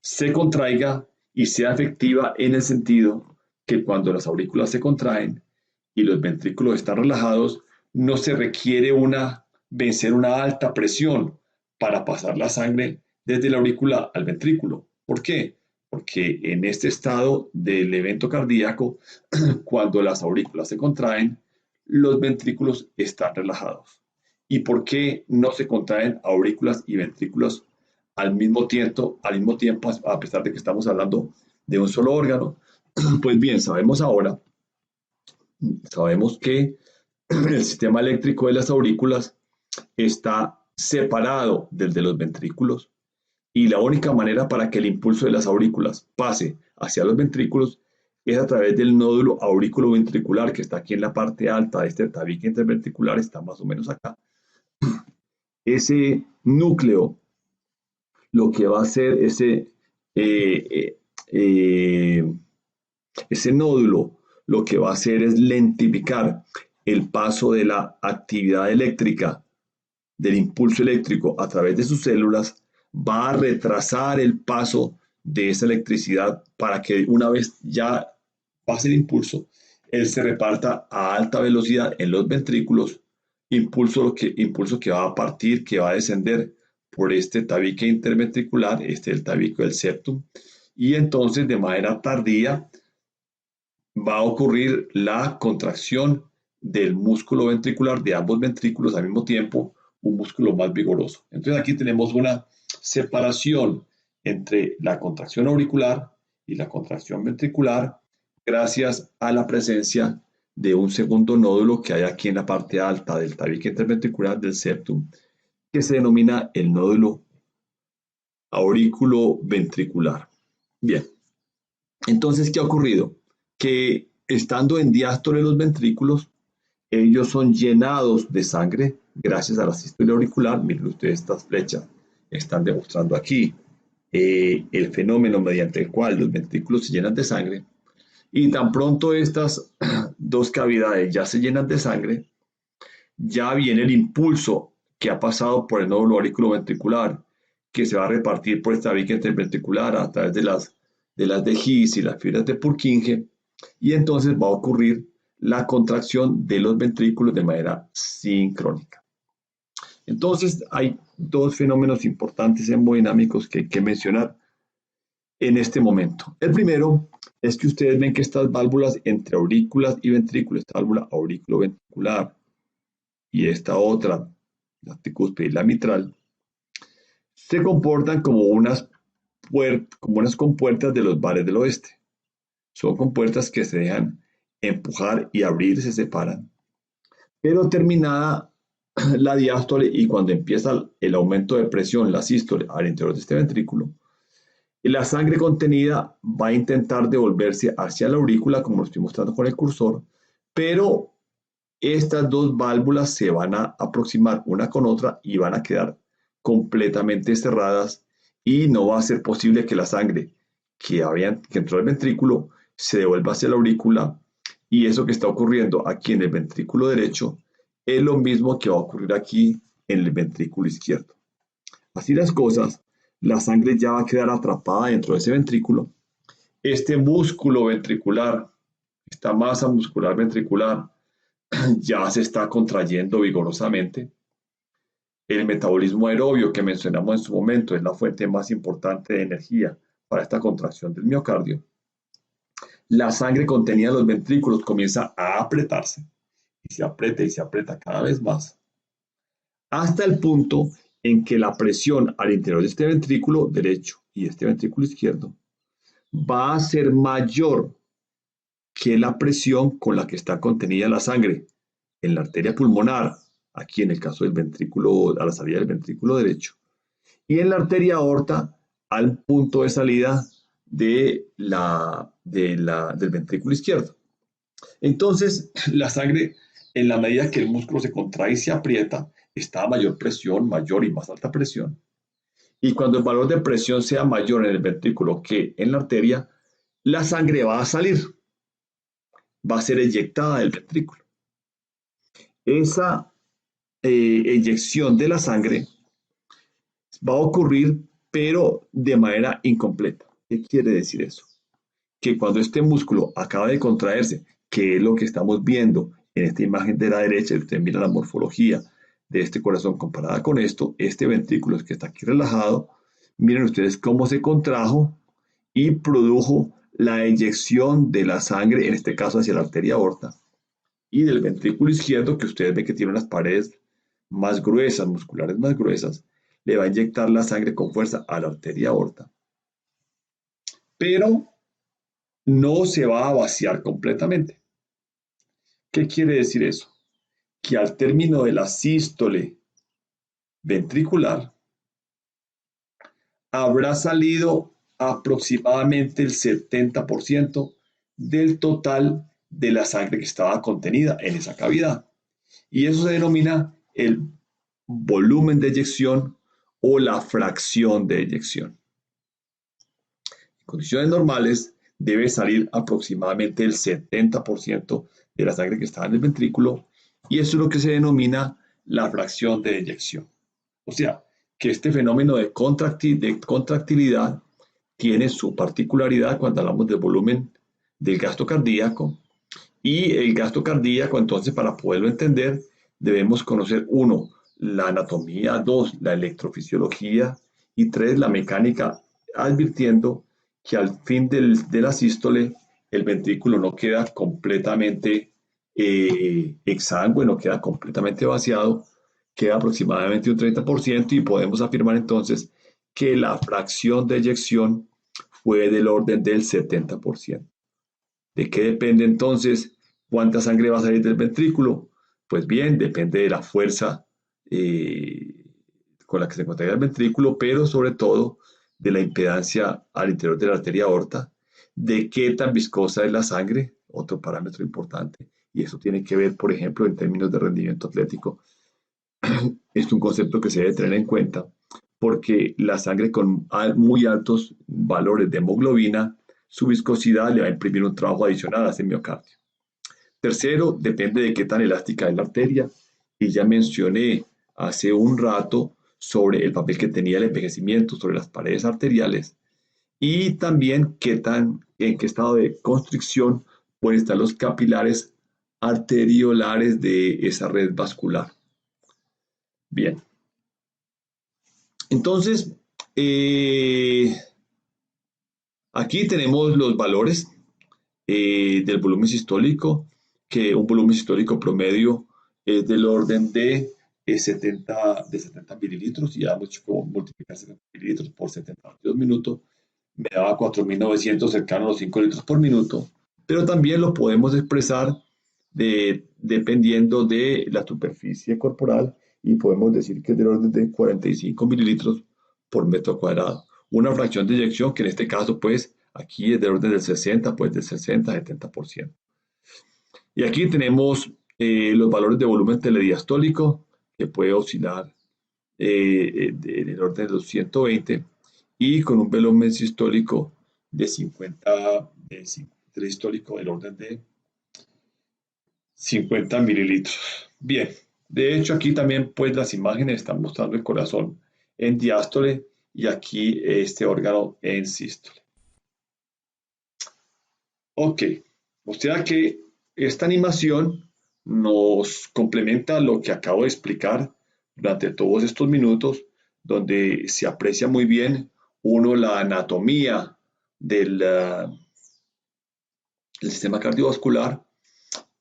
se contraiga y sea efectiva en el sentido que cuando las aurículas se contraen y los ventrículos están relajados, no se requiere vencer una alta presión para pasar la sangre desde la aurícula al ventrículo. ¿Por qué? Porque en este estado del evento cardíaco, cuando las aurículas se contraen, los ventrículos están relajados. ¿Y por qué no se contraen aurículas y ventrículos al mismo tiempo, a pesar de que estamos hablando de un solo órgano? Pues bien, sabemos que el sistema eléctrico de las aurículas está separado del de los ventrículos y la única manera para que el impulso de las aurículas pase hacia los ventrículos es a través del nódulo aurículo-ventricular que está aquí en la parte alta de este tabique interventricular, está más o menos acá. Ese núcleo, lo que va a hacer eh, eh, ese nódulo, lo que va a hacer es lentificar el paso de la actividad eléctrica, del impulso eléctrico a través de sus células, va a retrasar el paso de esa electricidad para que una vez ya pase el impulso, él se reparta a alta velocidad en los ventrículos, impulso que va a partir, que va a descender por este tabique interventricular, este es el tabique del septum, y entonces de manera tardía va a ocurrir la contracción del músculo ventricular de ambos ventrículos al mismo tiempo, un músculo más vigoroso. Entonces aquí tenemos una separación entre la contracción auricular y la contracción ventricular gracias a la presencia de un segundo nódulo que hay aquí en la parte alta del tabique interventricular del septum, que se denomina el nódulo aurículo ventricular. Bien, entonces, ¿qué ha ocurrido? Que estando en diástole los ventrículos, ellos son llenados de sangre gracias a la sístole auricular. Miren ustedes, estas flechas están demostrando aquí el fenómeno mediante el cual los ventrículos se llenan de sangre. Y tan pronto estas dos cavidades ya se llenan de sangre, ya viene el impulso que ha pasado por el nódulo auriculoventricular, que se va a repartir por esta vía interventricular a través de His y las fibras de Purkinje, y entonces va a ocurrir la contracción de los ventrículos de manera sincrónica. Entonces hay dos fenómenos importantes hemodinámicos que hay que mencionar en este momento. El primero es que ustedes ven que estas válvulas entre aurículas y ventrículos, esta válvula auriculoventricular y esta otra, la tricúspide y la mitral, se comportan como unas compuertas de los bares del oeste. Son compuertas que se dejan empujar y abrir, se separan. Pero terminada la diástole y cuando empieza el aumento de presión, la sístole, al interior de este ventrículo, la sangre contenida va a intentar devolverse hacia la aurícula, como lo estoy mostrando con el cursor, pero estas dos válvulas se van a aproximar una con otra y van a quedar completamente cerradas y no va a ser posible que la sangre que entró al ventrículo se devuelva hacia la aurícula, y eso que está ocurriendo aquí en el ventrículo derecho es lo mismo que va a ocurrir aquí en el ventrículo izquierdo. Así las cosas, la sangre ya va a quedar atrapada dentro de ese ventrículo. Este músculo ventricular, esta masa muscular ventricular, ya se está contrayendo vigorosamente. El metabolismo aerobio que mencionamos en su momento es la fuente más importante de energía para esta contracción del miocardio. La sangre contenida en los ventrículos comienza a apretarse y se aprieta cada vez más hasta el punto en que la presión al interior de este ventrículo derecho y este ventrículo izquierdo va a ser mayor que la presión con la que está contenida la sangre en la arteria pulmonar, aquí en el caso del ventrículo, a la salida del ventrículo derecho, y en la arteria aorta al punto de salida del ventrículo izquierdo. Entonces, la sangre, en la medida que el músculo se contrae y se aprieta, está a mayor presión, mayor y más alta presión. Y cuando el valor de presión sea mayor en el ventrículo que en la arteria, la sangre va a salir, va a ser eyectada del ventrículo. Esa eyección de la sangre va a ocurrir, pero de manera incompleta. ¿Qué quiere decir eso? Que cuando este músculo acaba de contraerse, que es lo que estamos viendo en esta imagen de la derecha, y usted mira la morfología de este corazón comparada con esto, este ventrículo que está aquí relajado, miren ustedes cómo se contrajo y produjo la eyección de la sangre, en este caso hacia la arteria aorta, y del ventrículo izquierdo, que ustedes ven que tiene unas paredes más gruesas, musculares más gruesas, le va a inyectar la sangre con fuerza a la arteria aorta. Pero no se va a vaciar completamente. ¿Qué quiere decir eso? Que al término de la sístole ventricular habrá salido aproximadamente el 70% del total de la sangre que estaba contenida en esa cavidad. Y eso se denomina el volumen de eyección o la fracción de eyección. En condiciones normales debe salir aproximadamente el 70% de la sangre que está en el ventrículo y eso es lo que se denomina la fracción de eyección. O sea, que este fenómeno de contractilidad tiene su particularidad cuando hablamos del volumen del gasto cardíaco. Y el gasto cardíaco, entonces, para poderlo entender, debemos conocer, uno, la anatomía, dos, la electrofisiología y tres, la mecánica, advirtiendo que al fin de la sístole el ventrículo no queda completamente exangüe, no queda completamente vaciado, queda aproximadamente un 30% y podemos afirmar entonces que la fracción de eyección fue del orden del 70%. ¿De qué depende entonces cuánta sangre va a salir del ventrículo? Pues bien, depende de la fuerza con la que se contrae el ventrículo, pero sobre todo de la impedancia al interior de la arteria aorta, de qué tan viscosa es la sangre, otro parámetro importante, y eso tiene que ver, por ejemplo, en términos de rendimiento atlético. Es un concepto que se debe tener en cuenta porque la sangre con muy altos valores de hemoglobina, su viscosidad le va a imprimir un trabajo adicional a ese miocardio. Tercero, depende de qué tan elástica es la arteria. Y ya mencioné hace un rato sobre el papel que tenía el envejecimiento sobre las paredes arteriales y también en qué estado de constricción pueden estar los capilares arteriolares de esa red vascular. Bien, entonces, aquí tenemos los valores del volumen sistólico, que un volumen sistólico promedio es del orden de 70 mililitros, y ya multiplicar 70 mililitros por 72 minutos, me daba 4.900, cercano a los 5 litros por minuto, pero también lo podemos expresar dependiendo de la superficie corporal y podemos decir que es del orden de 45 mililitros por metro cuadrado. Una fracción de eyección que en este caso pues aquí es del orden del 60, pues del 60-70%. Y aquí tenemos los valores de volumen telediastólico que puede oscilar en el orden de los 120 y con un volumen sistólico de 50, telesistólico del orden de 50 mililitros. Bien, de hecho aquí también pues las imágenes están mostrando el corazón en diástole y aquí este órgano en sístole. Ok, o sea que esta animación nos complementa lo que acabo de explicar durante todos estos minutos, donde se aprecia muy bien, uno, la anatomía del sistema cardiovascular.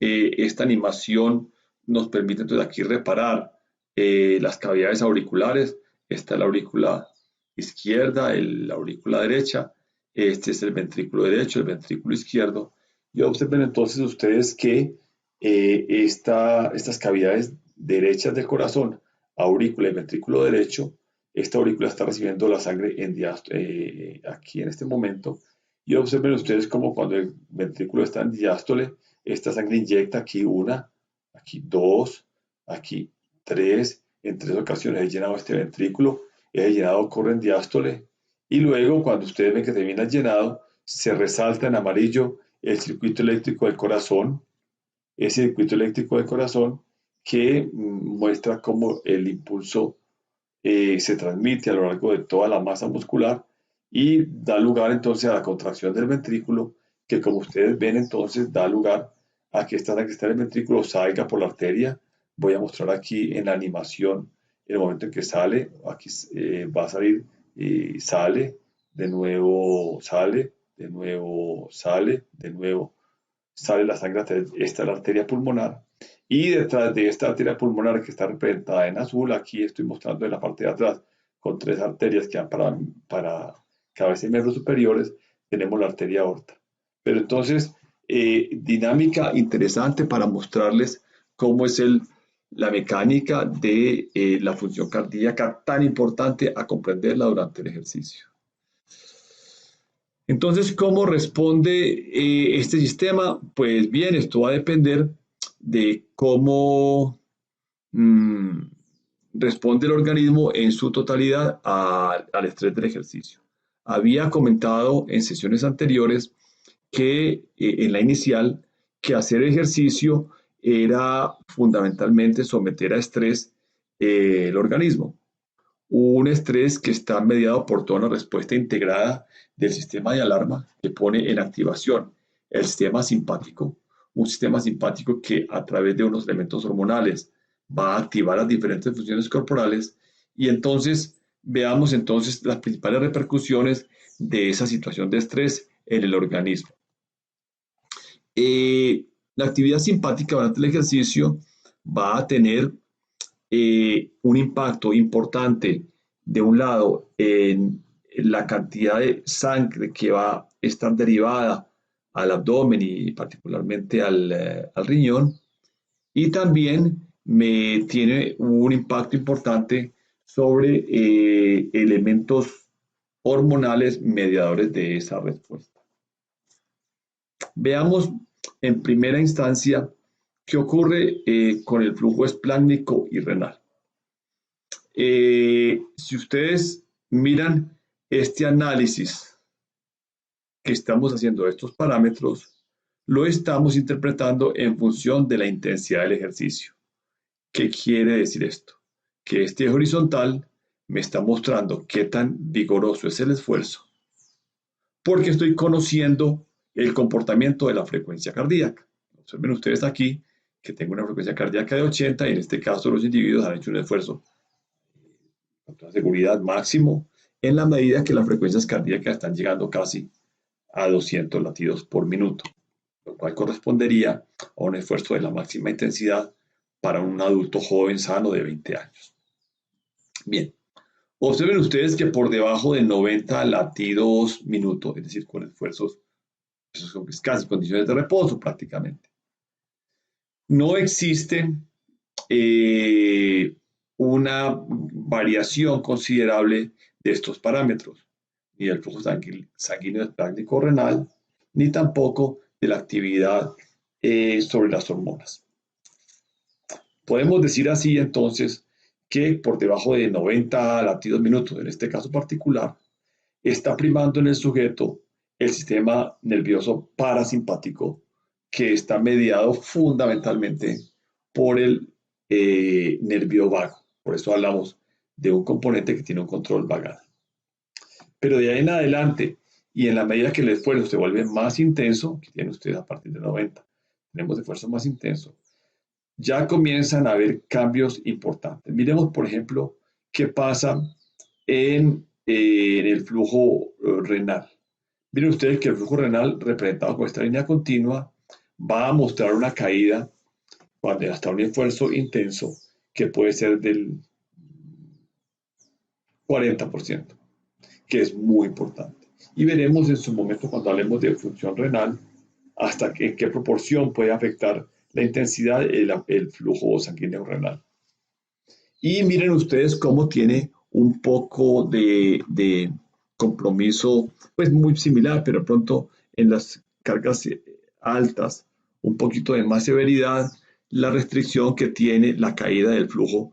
Esta animación nos permite entonces aquí reparar las cavidades auriculares. Esta es la aurícula izquierda, la aurícula derecha. Este es el ventrículo derecho, el ventrículo izquierdo. Y observen entonces ustedes que estas cavidades derechas del corazón, aurícula y ventrículo derecho, esta aurícula está recibiendo la sangre aquí en este momento. Y observen ustedes como cuando el ventrículo está en diástole, esta sangre inyecta aquí una, aquí dos, aquí tres, en tres ocasiones he llenado este ventrículo, he llenado corre en diástole, y luego cuando ustedes ven que termina llenado, se resalta en amarillo el circuito eléctrico del corazón, ese circuito eléctrico del corazón que muestra cómo el impulso se transmite a lo largo de toda la masa muscular y da lugar entonces a la contracción del ventrículo, que como ustedes ven entonces da lugar a que esta sangre que está en el ventrículo salga por la arteria. Voy a mostrar aquí en la animación el momento en que sale, aquí va a salir y sale, de nuevo sale, de nuevo sale, de nuevo sale la sangre, esta es la arteria pulmonar, y detrás de esta arteria pulmonar que está representada en azul, aquí estoy mostrando en la parte de atrás, con tres arterias que van para cabeza y miembros superiores, tenemos la arteria aorta. Pero entonces, dinámica interesante para mostrarles cómo es la mecánica de la función cardíaca tan importante a comprenderla durante el ejercicio. Entonces, ¿cómo responde este sistema? Pues bien, esto va a depender de cómo responde el organismo en su totalidad al estrés del ejercicio. Había comentado en sesiones anteriores que en la inicial, que hacer ejercicio era fundamentalmente someter a estrés el organismo. Un estrés que está mediado por toda una respuesta integrada del sistema de alarma que pone en activación el sistema simpático, un sistema simpático que a través de unos elementos hormonales va a activar las diferentes funciones corporales y entonces veamos entonces las principales repercusiones de esa situación de estrés en el organismo. La actividad simpática durante el ejercicio va a tener un impacto importante de un lado en la cantidad de sangre que va a estar derivada al abdomen y particularmente al riñón, y también me tiene un impacto importante sobre elementos hormonales mediadores de esa respuesta. Veamos en primera instancia qué ocurre con el flujo esplácnico y renal. Si ustedes miran este análisis que estamos haciendo de estos parámetros, lo estamos interpretando en función de la intensidad del ejercicio. ¿Qué quiere decir esto? Que este eje horizontal me está mostrando qué tan vigoroso es el esfuerzo, porque estoy conociendo el comportamiento de la frecuencia cardíaca. Observen ustedes aquí que tengo una frecuencia cardíaca de 80 y en este caso los individuos han hecho un esfuerzo con toda seguridad máximo en la medida que las frecuencias cardíacas están llegando casi a 200 latidos por minuto, lo cual correspondería a un esfuerzo de la máxima intensidad para un adulto joven sano de 20 años. Bien, observen ustedes que por debajo de 90 latidos minuto, es decir, con esfuerzos, eso son casi condiciones de reposo prácticamente, no existe una variación considerable de estos parámetros, ni del flujo sanguíneo esplácnico renal, ni tampoco de la actividad sobre las hormonas. Podemos decir así entonces que por debajo de 90 latidos minutos, en este caso particular, está primando en el sujeto el sistema nervioso parasimpático, que está mediado fundamentalmente por el nervio vago. Por eso hablamos de un componente que tiene un control vagal. Pero de ahí en adelante, y en la medida que el esfuerzo se vuelve más intenso, que tienen ustedes a partir de 90, tenemos esfuerzo más intenso, ya comienzan a haber cambios importantes. Miremos, por ejemplo, qué pasa en el flujo renal. Miren ustedes que el flujo renal, representado con esta línea continua, va a mostrar una caída cuando hasta un esfuerzo intenso que puede ser del 40%, que es muy importante. Y veremos en su momento cuando hablemos de función renal hasta en qué proporción puede afectar la intensidad el flujo sanguíneo renal. Y miren ustedes cómo tiene un poco de compromiso, pues muy similar, pero pronto en las cargas altas un poquito de más severidad la restricción que tiene la caída del flujo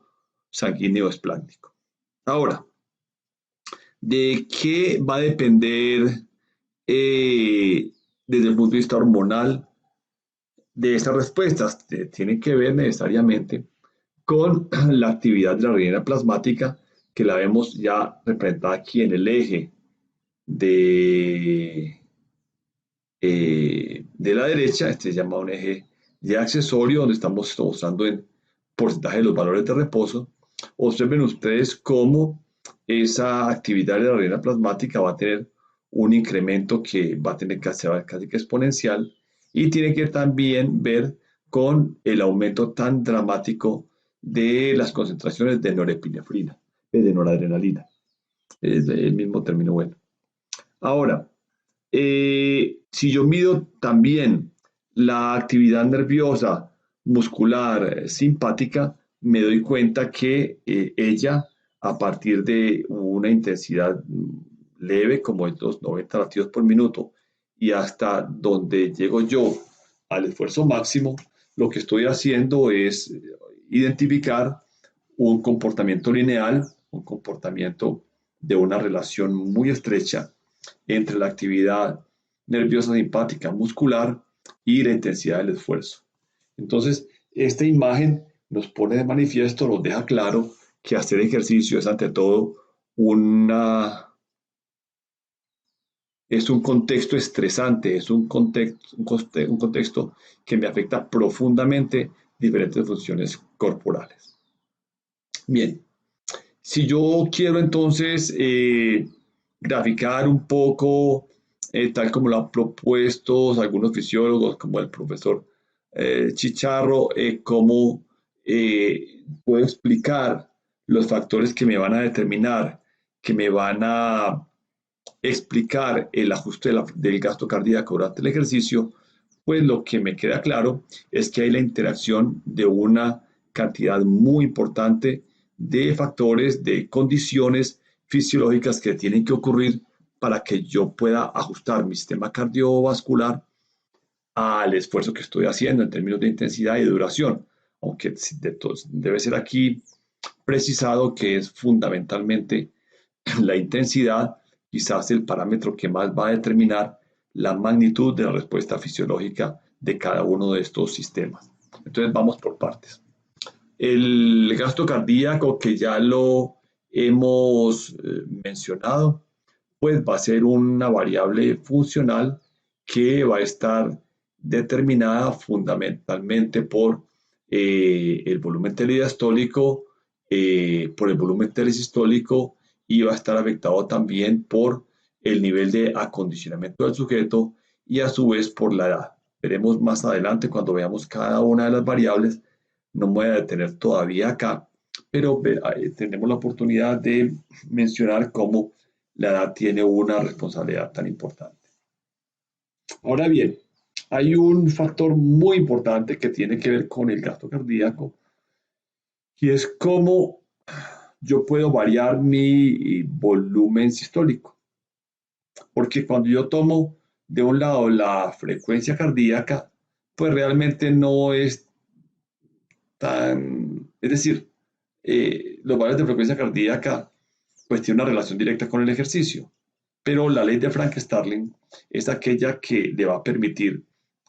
sanguíneo esplácnico. Ahora, ¿de qué va a depender desde el punto de vista hormonal de estas respuestas? Tiene que ver necesariamente con la actividad de la rejilla plasmática, que la vemos ya representada aquí en el eje de la derecha. Este se llama un eje de accesorio, donde estamos mostrando en porcentaje de los valores de reposo. Observen ustedes cómo esa actividad de la rejilla plasmática va a tener un incremento que va a tener que ser casi que exponencial, y tiene que también ver con el aumento tan dramático de las concentraciones de norepinefrina, de noradrenalina. Es el mismo término bueno. Ahora, si yo mido también la actividad nerviosa muscular simpática, me doy cuenta que ella, a partir de una intensidad leve, como es los 90 latidos por minuto, y hasta donde llego yo al esfuerzo máximo, lo que estoy haciendo es identificar un comportamiento lineal, un comportamiento de una relación muy estrecha entre la actividad nerviosa simpática muscular y la intensidad del esfuerzo. Entonces, esta imagen nos pone de manifiesto, nos deja claro que hacer ejercicio es ante todo es un contexto estresante, es un contexto que me afecta profundamente diferentes funciones corporales. Bien, si yo quiero entonces graficar un poco, tal como lo han propuesto algunos fisiólogos, como el profesor Chicharro, cómo puedo explicar los factores que me van a determinar, que me van a explicar el ajuste del gasto cardíaco durante el ejercicio, pues lo que me queda claro es que hay la interacción de una cantidad muy importante de factores, de condiciones fisiológicas que tienen que ocurrir para que yo pueda ajustar mi sistema cardiovascular al esfuerzo que estoy haciendo en términos de intensidad y de duración, aunque debe ser aquí precisado que es fundamentalmente la intensidad, quizás el parámetro que más va a determinar la magnitud de la respuesta fisiológica de cada uno de estos sistemas. Entonces vamos por partes. El gasto cardíaco, que ya lo hemos mencionado, pues va a ser una variable funcional que va a estar determinada fundamentalmente por el volumen telediastólico, por el volumen telesistólico, y va a estar afectado también por el nivel de acondicionamiento del sujeto y a su vez por la edad. Veremos más adelante cuando veamos cada una de las variables. No me voy a detener todavía acá, pero tenemos la oportunidad de mencionar cómo la edad tiene una responsabilidad tan importante. Ahora bien, hay un factor muy importante que tiene que ver con el gasto cardíaco, y es cómo yo puedo variar mi volumen sistólico. Porque cuando yo tomo de un lado la frecuencia cardíaca, pues realmente no es tan, es decir, los valores de frecuencia cardíaca pues tienen una relación directa con el ejercicio, pero la ley de Frank-Starling es aquella que le va a permitir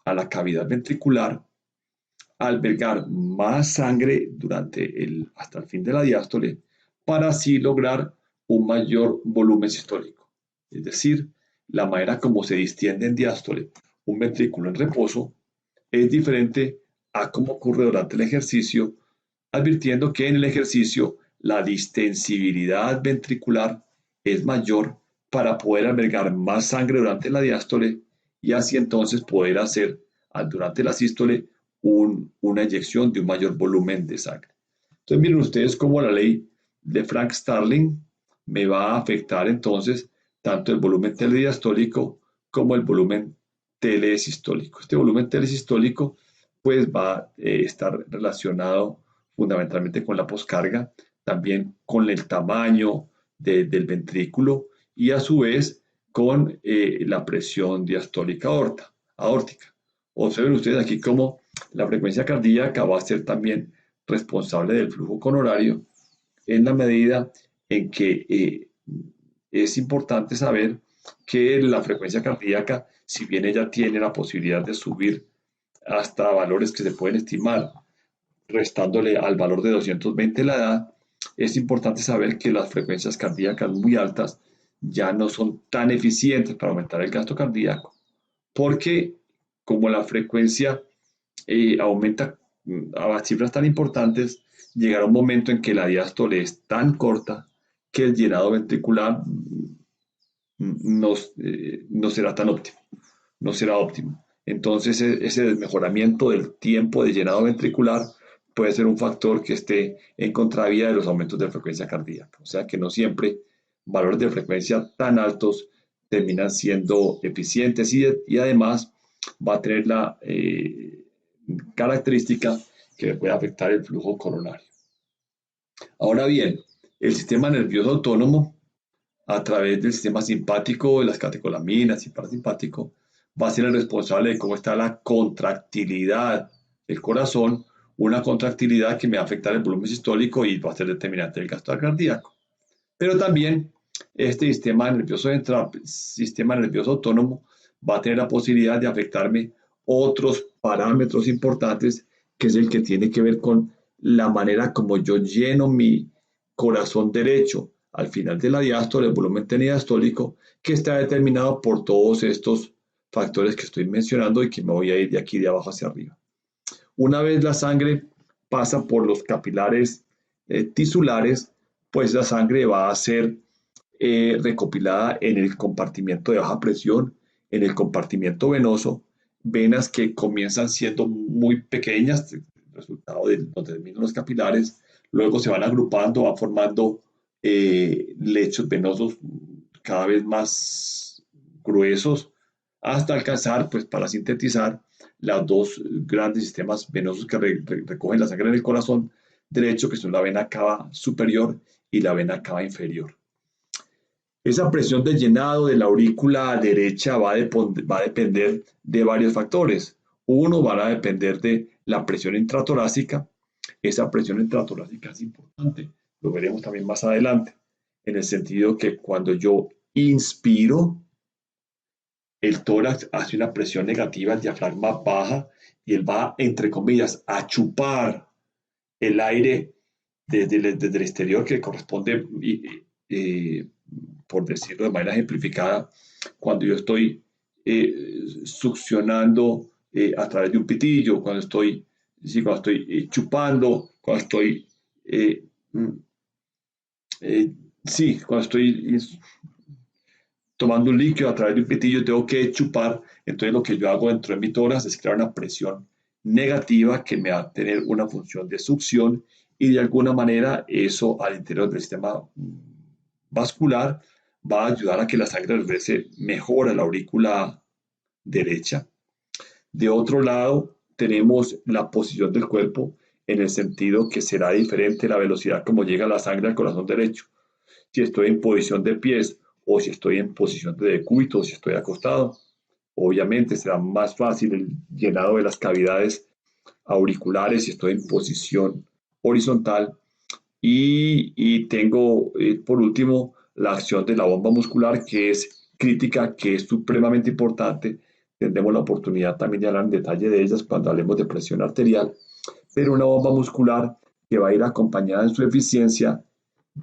a la cavidad ventricular albergar más sangre hasta el fin de la diástole, para así lograr un mayor volumen sistólico. Es decir, la manera como se distiende en diástole un ventrículo en reposo es diferente a cómo ocurre durante el ejercicio, advirtiendo que en el ejercicio la distensibilidad ventricular es mayor para poder albergar más sangre durante la diástole, y así entonces poder hacer durante la sístole una eyección de un mayor volumen de sangre. Entonces miren ustedes cómo la ley de Frank-Starling me va a afectar entonces tanto el volumen telediastólico como el volumen telesistólico. Este volumen telesistólico pues va a estar relacionado fundamentalmente con la poscarga, también con el tamaño del ventrículo y a su vez con la presión diastólica aórtica. Observen ustedes aquí cómo la frecuencia cardíaca va a ser también responsable del flujo coronario en la medida en que es importante saber que la frecuencia cardíaca, si bien ella tiene la posibilidad de subir hasta valores que se pueden estimar, restándole al valor de 220 la edad, es importante saber que las frecuencias cardíacas muy altas ya no son tan eficientes para aumentar el gasto cardíaco, porque como la frecuencia aumenta a cifras tan importantes, llegará un momento en que la diástole es tan corta que el llenado ventricular no será tan óptimo, no será óptimo. Entonces, ese desmejoramiento del tiempo de llenado ventricular puede ser un factor que esté en contravía de los aumentos de frecuencia cardíaca. O sea que no siempre valores de frecuencia tan altos terminan siendo eficientes y además va a tener la característica que puede afectar el flujo coronario. Ahora bien, el sistema nervioso autónomo a través del sistema simpático, de las catecolaminas y parasimpático, va a ser el responsable de cómo está la contractilidad del corazón, una contractilidad que me va a afectar el volumen sistólico y va a ser determinante del gasto cardíaco. Pero también este sistema nervioso autónomo va a tener la posibilidad de afectarme otros parámetros importantes, que es el que tiene que ver con la manera como yo lleno mi corazón derecho al final de la diástole, el volumen diastólico, que está determinado por todos estos factores que estoy mencionando y que me voy a ir de aquí de abajo hacia arriba. Una vez la sangre pasa por los capilares tisulares, pues la sangre va a ser recopilada en el compartimiento de baja presión, en el compartimiento venoso, venas que comienzan siendo muy pequeñas, resultado de donde terminan los capilares, luego se van agrupando, van formando lechos venosos cada vez más gruesos, hasta alcanzar, pues para sintetizar, los dos grandes sistemas venosos que recogen la sangre en el corazón derecho, que son la vena cava superior y la vena cava inferior. Esa presión de llenado de la aurícula derecha va a depender de varios factores. Uno va a depender de la presión intratorácica. Esa presión intratorácica es importante, lo veremos también más adelante, en el sentido que cuando yo inspiro, el tórax hace una presión negativa, el diafragma baja y él va, entre comillas, a chupar el aire desde el exterior que corresponde, por decirlo de manera ejemplificada, cuando yo estoy succionando a través de un pitillo, cuando estoy chupando, cuando estoy, cuando estoy tomando un líquido a través de un pitillo, tengo que chupar, entonces lo que yo hago dentro de mi tórax es crear una presión negativa que me va a tener una función de succión y de alguna manera eso al interior del sistema vascular va a ayudar a que la sangre regrese mejor a la aurícula derecha. De otro lado, tenemos la posición del cuerpo en el sentido que será diferente la velocidad como llega la sangre al corazón derecho. Si estoy en posición de pies o si estoy en posición de decúbito o si estoy acostado, obviamente será más fácil el llenado de las cavidades auriculares si estoy en posición horizontal. Y tengo, por último, la acción de la bomba muscular, que es crítica, que es supremamente importante. Tendremos la oportunidad también de hablar en detalle de ellas cuando hablemos de presión arterial, pero una bomba muscular que va a ir acompañada en su eficiencia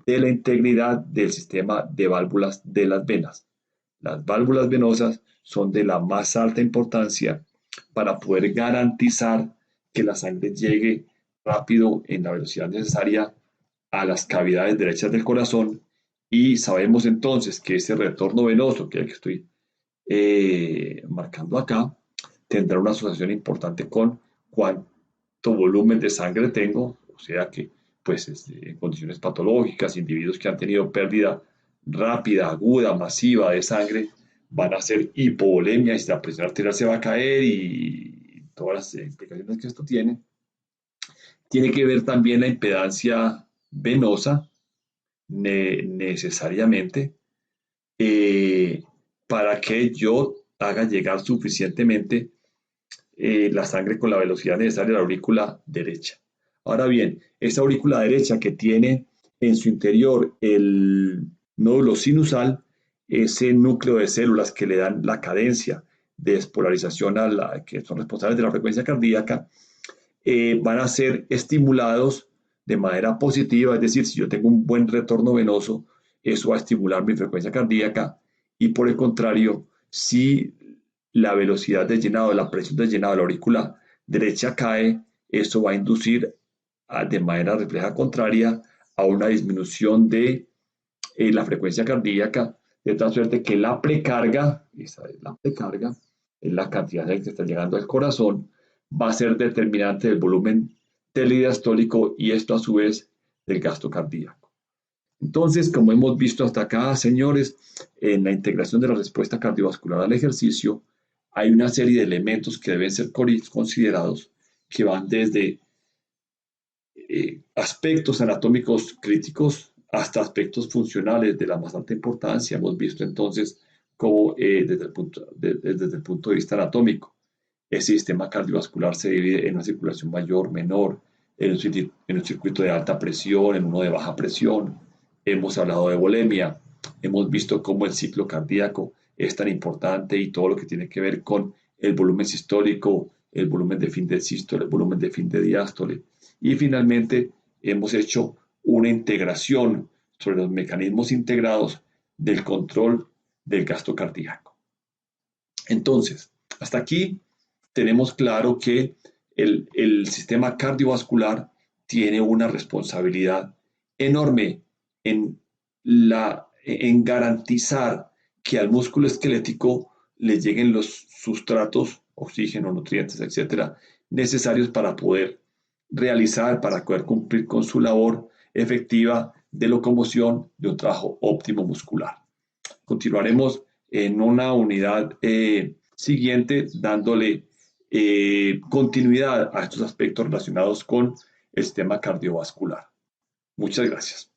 de la integridad del sistema de válvulas de las venas. Las válvulas venosas son de la más alta importancia para poder garantizar que la sangre llegue rápido en la velocidad necesaria a las cavidades derechas del corazón y sabemos entonces que ese retorno venoso, que es el que estoy marcando acá, tendrá una asociación importante con cuánto volumen de sangre tengo, o sea que pues en condiciones patológicas, individuos que han tenido pérdida rápida, aguda, masiva de sangre, van a hacer hipovolemia y la presión arterial se va a caer y todas las implicaciones que esto tiene. Tiene que ver también la impedancia venosa, necesariamente, para que yo haga llegar suficientemente la sangre con la velocidad necesaria a la aurícula derecha. Ahora bien, esa aurícula derecha que tiene en su interior el nódulo sinusal, ese núcleo de células que le dan la cadencia de despolarización que son responsables de la frecuencia cardíaca, van a ser estimulados de manera positiva, es decir, si yo tengo un buen retorno venoso, eso va a estimular mi frecuencia cardíaca, y por el contrario, si la velocidad de llenado, la presión de llenado de la aurícula derecha cae, eso va a inducir de manera refleja contraria a una disminución de la frecuencia cardíaca, de tal suerte que la precarga, esa es la precarga, es la cantidad de que está llegando al corazón, va a ser determinante del volumen telediastólico y esto a su vez del gasto cardíaco. Entonces, como hemos visto hasta acá, señores, en la integración de la respuesta cardiovascular al ejercicio, hay una serie de elementos que deben ser considerados que van desde aspectos anatómicos críticos hasta aspectos funcionales de la más alta importancia. Hemos visto entonces cómo desde el punto de vista anatómico, el sistema cardiovascular se divide en una circulación mayor, menor, en un circuito de alta presión, en uno de baja presión. Hemos hablado de volemia, hemos visto cómo el ciclo cardíaco es tan importante y todo lo que tiene que ver con el volumen sistólico, el volumen de fin de sístole, el volumen de fin de diástole. Y finalmente hemos hecho una integración sobre los mecanismos integrados del control del gasto cardíaco. Entonces, hasta aquí tenemos claro que el sistema cardiovascular tiene una responsabilidad enorme en garantizar que al músculo esquelético le lleguen los sustratos, oxígeno, nutrientes, etcétera, necesarios para poder realizar, para poder cumplir con su labor efectiva de locomoción de un trabajo óptimo muscular. Continuaremos en una unidad siguiente dándole continuidad a estos aspectos relacionados con el sistema cardiovascular. Muchas gracias.